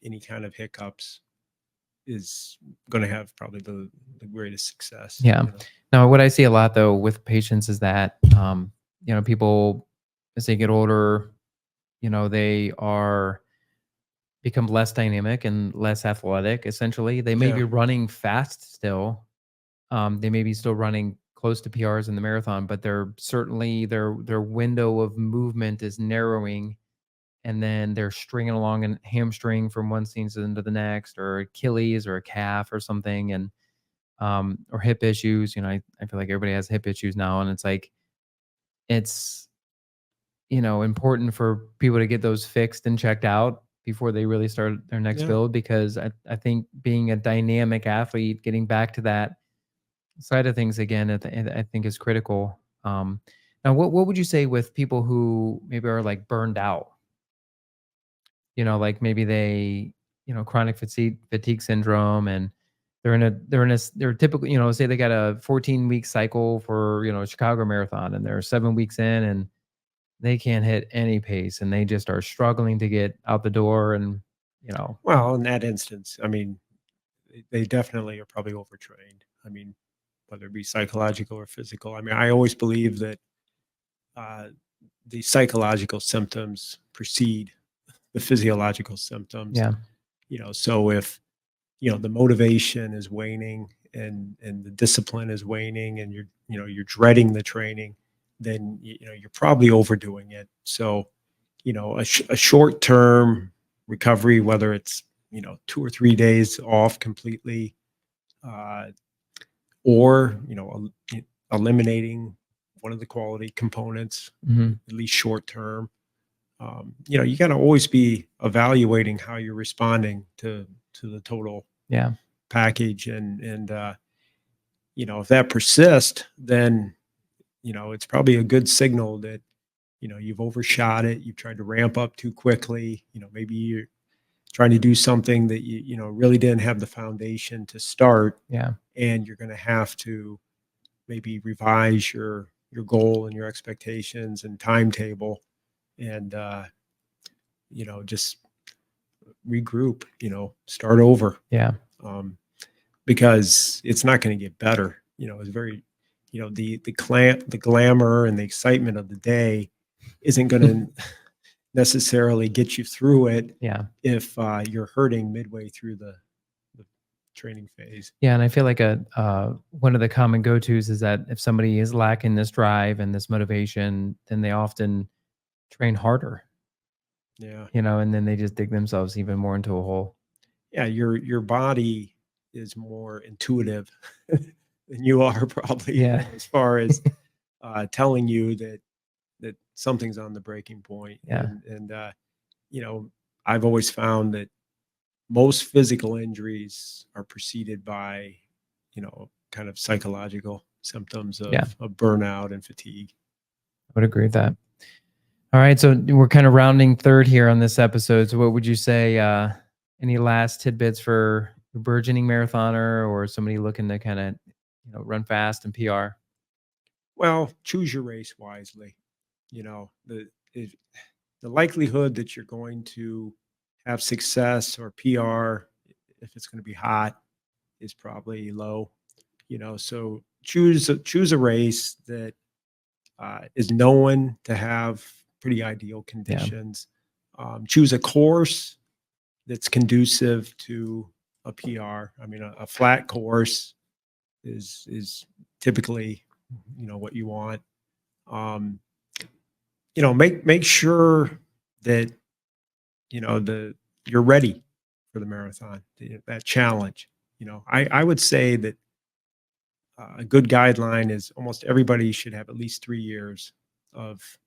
any kind of hiccups is going to have probably the greatest success. Yeah. Now, what I see a lot though with patients is that, people as they get older, they are become less dynamic and less athletic. Essentially, they may Yeah. be running fast still. They may be still running close to PRs in the marathon, but they're certainly their window of movement is narrowing, and then they're stringing along a hamstring from one season to the next, or Achilles or a calf or something, and or hip issues. I feel like everybody has hip issues now, and it's like it's important for people to get those fixed and checked out before they really start their next Yeah. build, because I think being a dynamic athlete, getting back to that side of things again, I think is critical. Now, what would you say with people who maybe are like burned out? Like maybe they, chronic fatigue syndrome, and they're typically, say they got a 14-week cycle for, Chicago Marathon, and they're 7 weeks in, and they can't hit any pace, and they just are struggling to get out the door, and, Well, in that instance, I mean, they definitely are probably overtrained. I mean, whether it be psychological or physical. I mean, I always believe that uh, the psychological symptoms precede the physiological symptoms. yeah, So if the motivation is waning, and the discipline is waning, and you're dreading the training, then you're probably overdoing it. So a short term recovery, whether it's 2 or 3 days off completely, uh, or eliminating one of the quality components, mhm, at least short term, You got to always be evaluating how you're responding to the total Yeah. package, and if that persists, then it's probably a good signal that you've overshot it. You've tried to ramp up too quickly. Maybe you're trying to do something that you really didn't have the foundation to start, Yeah. and you're going to have to maybe revise your goal and your expectations and timetable, and just regroup. Start over, Yeah. um, because it's not going to get better. It's very, the glamour and the excitement of the day isn't going to necessarily get you through it Yeah. if you're hurting midway through the training phase. Yeah, and I feel like one of the common go-tos is that if somebody is lacking this drive and this motivation, then they often train harder, Yeah. and then they just dig themselves even more into a hole. Yeah, your body is more intuitive than you are probably, Yeah. as far as telling you that something's on the breaking point. Yeah. And you know, I've always found that most physical injuries are preceded by, kind of psychological symptoms Yeah. of burnout and fatigue. I would agree with that. All right, so we're kind of rounding third here on this episode. So what would you say, any last tidbits for a burgeoning marathoner or somebody looking to kind of, run fast and PR? Well, choose your race wisely. If, the likelihood that you're going to have success or PR, if it's going to be hot, is probably low. So choose a race that is known to have pretty ideal conditions. Choose a course that's conducive to a PR. I mean, a flat course is typically what you want. Um, make sure that the you're ready for the marathon, that challenge. I would say that a good guideline is almost everybody should have at least 3 years of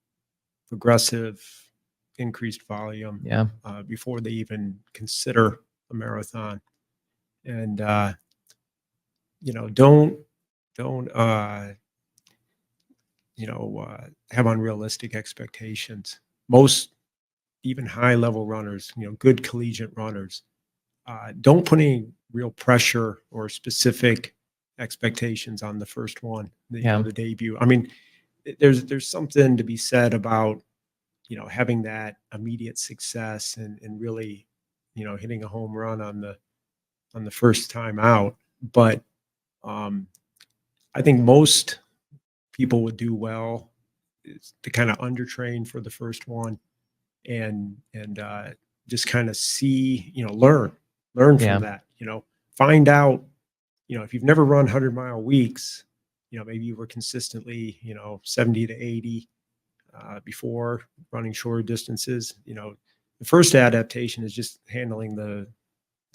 progressive increased volume Yeah. before they even consider a marathon. And don't have unrealistic expectations. Most even high level runners, good collegiate runners, don't put any real pressure or specific expectations on the first one, Yeah. the debut. I mean, there's something to be said about having that immediate success and really hitting a home run on the first time out. But um, I think most people would do well is to kind of undertrain for the first one, and just kind of see, learn from Yeah. that. Find out, if you've never run 100-mile weeks, maybe you were consistently 70 to 80 before running shorter distances. The first adaptation is just handling the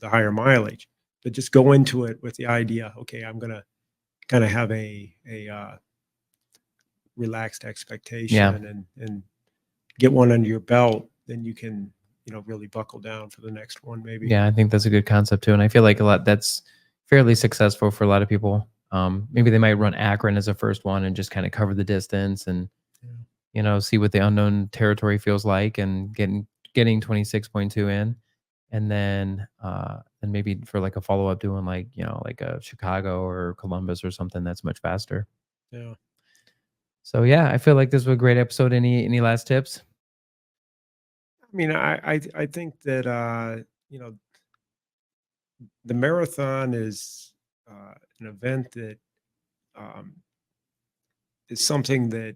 higher mileage, but just go into it with the idea, okay, I'm gonna kind of have a relaxed Yeah. expectation, and get one under your belt. Then you can really buckle down for the next one, maybe. Yeah, I think that's a good concept too. And I feel like a lot that's fairly successful for a lot of people. Maybe they might run Akron as a first one and just kind of cover the distance and, Yeah. see what the unknown territory feels like and getting 26.2 in. And then maybe for like a follow-up doing like, like a Chicago or Columbus or something that's much faster. Yeah. So yeah, I feel like this was a great episode. Any last tips? I mean, I think that the marathon is an event that um, is something that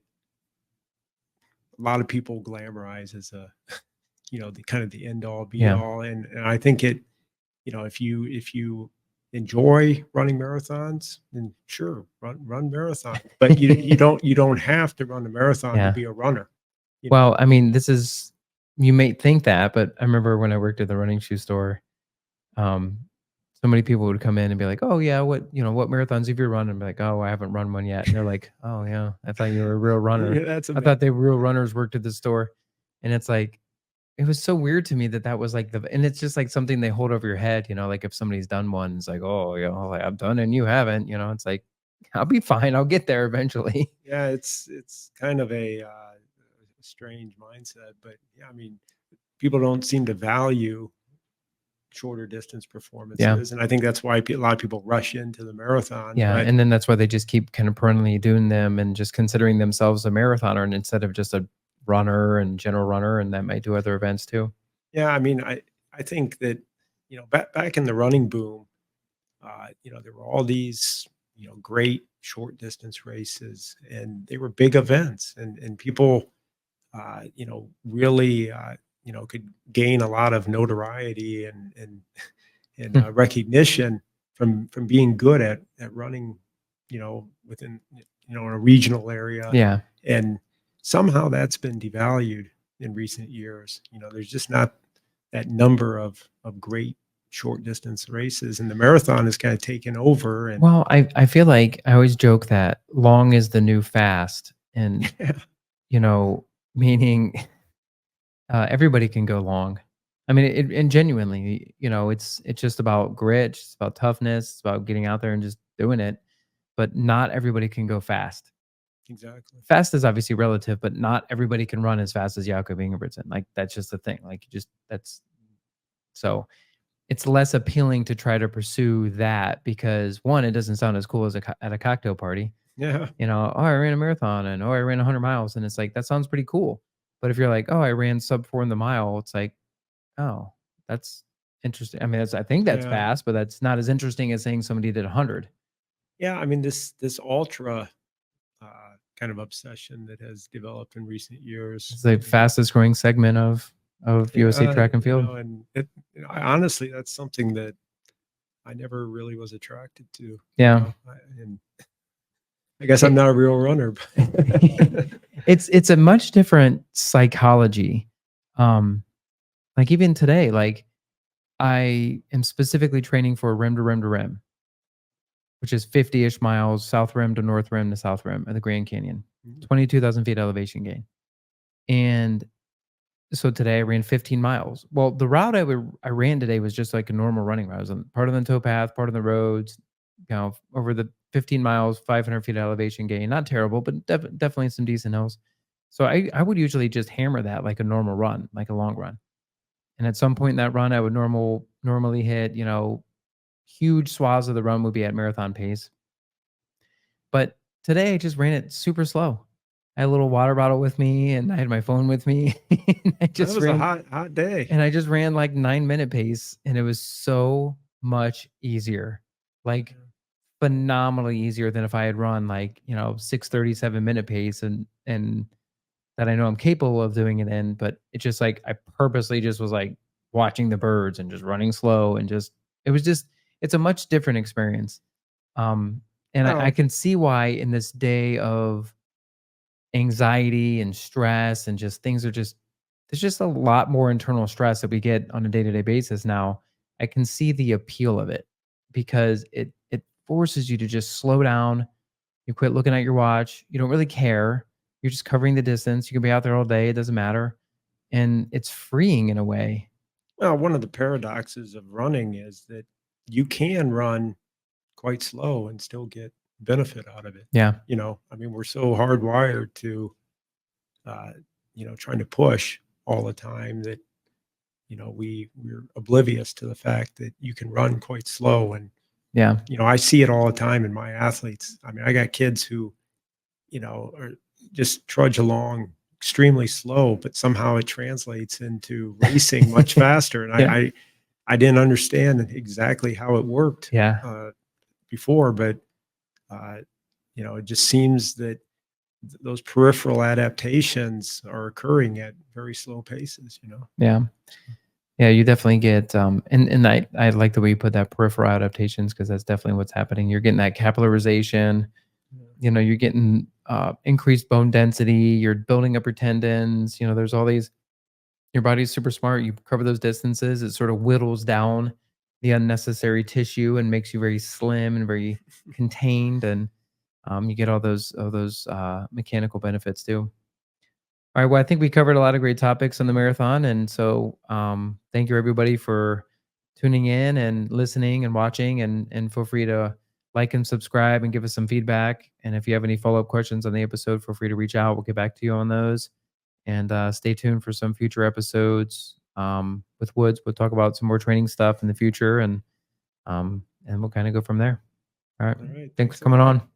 a lot of people glamorize as a the kind of the end all be Yeah. all, and I think it, if you enjoy running marathons, then sure, run marathon, but you don't have to run a marathon to Yeah. be a runner. Well, I mean, you may think that, but I remember when I worked at the running shoe store, um, so many people would come in and be like, "Oh yeah, what marathons have you run?" And be like, "Oh, I haven't run one yet." And they're like, "Oh yeah, I thought you were a real runner. Yeah, that's I thought amazing. they real runners worked at the store." And it's like, it was so weird to me that that was like and it's just like something they hold over your head, like if somebody's done one, it's like, oh, like I've done and you haven't, it's like, I'll be fine. I'll get there eventually. Yeah, it's kind of a strange mindset, but yeah, I mean, people don't seem to value shorter distance Yeah. performances, and I think that's why a lot of people rush into the marathon. Yeah. But And then that's why they just keep kind of perennially doing them and just considering themselves a marathoner and instead of just a runner and general runner. And that might do other events too. yeah, I mean, I think that back in the running boom, there were all these great short distance races, and they were big events, and people really could gain a lot of notoriety and recognition from being good at running, within in a regional area, Yeah. and somehow that's been devalued in recent years. There's just not that number of great short distance races, and the marathon is kind of taken over. And Well, I feel like I always joke that long is the new fast. And, yeah, you know, meaning everybody can go long. I mean, and genuinely, it's just about grit, it's about toughness, it's about getting out there and just doing it. But not everybody can go fast. exactly. Fast is obviously relative, but not everybody can run as fast as Jakob Ingebrigtsen. Like that's just the thing. Like you just that's so it's less appealing to try to pursue that because one, it doesn't sound as cool as at a cocktail party. Yeah, Oh, I ran a marathon and oh, I ran 100 miles, and it's like that sounds pretty cool. But if you're like, oh, I ran sub 4 in the mile, it's like, oh, that's interesting. I mean, I think that's yeah, fast, but that's not as interesting as saying somebody did 100. yeah. I mean, this ultra kind of obsession that has developed in recent years. It's the fastest growing segment of USA Yeah, track and field. and honestly, that's something that I never really was attracted to. Yeah. And I guess I'm It, not a real runner. But it's a much different psychology. Um, like even today, like I am specifically training for rim to rim to rim, which is 50-ish miles, south rim to north rim to south rim of the Grand Canyon, 22,000 feet elevation gain. And so today I ran 15 miles. Well, the route I ran today was just like a normal running route. I was on part of the towpath, part of the roads, over the 15 miles, 500 feet elevation gain. Not terrible, but definitely some decent hills. So I would usually just hammer that like a normal run, like a long run. And at some point in that run, I would normally hit, huge swaths of the run would be at marathon pace. But today I just ran it super slow. I had a little water bottle with me and I had my phone with me. And I that just was a ran hot day. and I just ran like 9-minute pace and it was so much easier. Like phenomenally easier than if I had run like, 6:37-minute pace and that I know I'm capable of doing it in, but it just like I purposely just was like watching the birds and just running slow and just it was just it's a much different experience. Um, and I Well, can see why in this day of anxiety and stress and just things are just there's just a lot more internal stress that we get on a day-to-day basis now. I can see the appeal of it because it forces you to just slow down. You quit looking at your watch. You don't really care. You're just covering the distance. You can be out there all day. It doesn't matter. And it's freeing in a way. one of the paradoxes of running is that you can run quite slow and still get benefit out of it. Yeah. I mean, we're so hardwired to, uh, trying to push all the time that, we're oblivious to the fact that you can run quite slow. And, Yeah. I see it all the time in my athletes. I mean, I got kids who, are just trudge along extremely slow, but somehow it translates into racing much faster. And Yeah. I didn't understand exactly how it worked Yeah. uh, before, but uh, it just seems that those peripheral adaptations are occurring at very slow paces. Yeah. Yeah, you definitely get and I like the way you put that peripheral adaptations because that's definitely what's happening. You're getting that capillarization, Yeah. you're getting increased bone density, you're building up your tendons, there's all these your body's super smart. You cover those distances, it sort of whittles down the unnecessary tissue and makes you very slim and very contained and you get all those mechanical benefits too. All right. Well, I think we covered a lot of great topics on the marathon. And so thank you everybody for tuning in and listening and watching, and feel free to like and subscribe and give us some feedback. And if you have any follow-up questions on the episode, feel free to reach out. We'll get back to you on those. And stay tuned for some future episodes with Woods. We'll talk about some more training stuff in the future, and we'll kind of go from there. All right. All right. Thanks for a coming lot. on.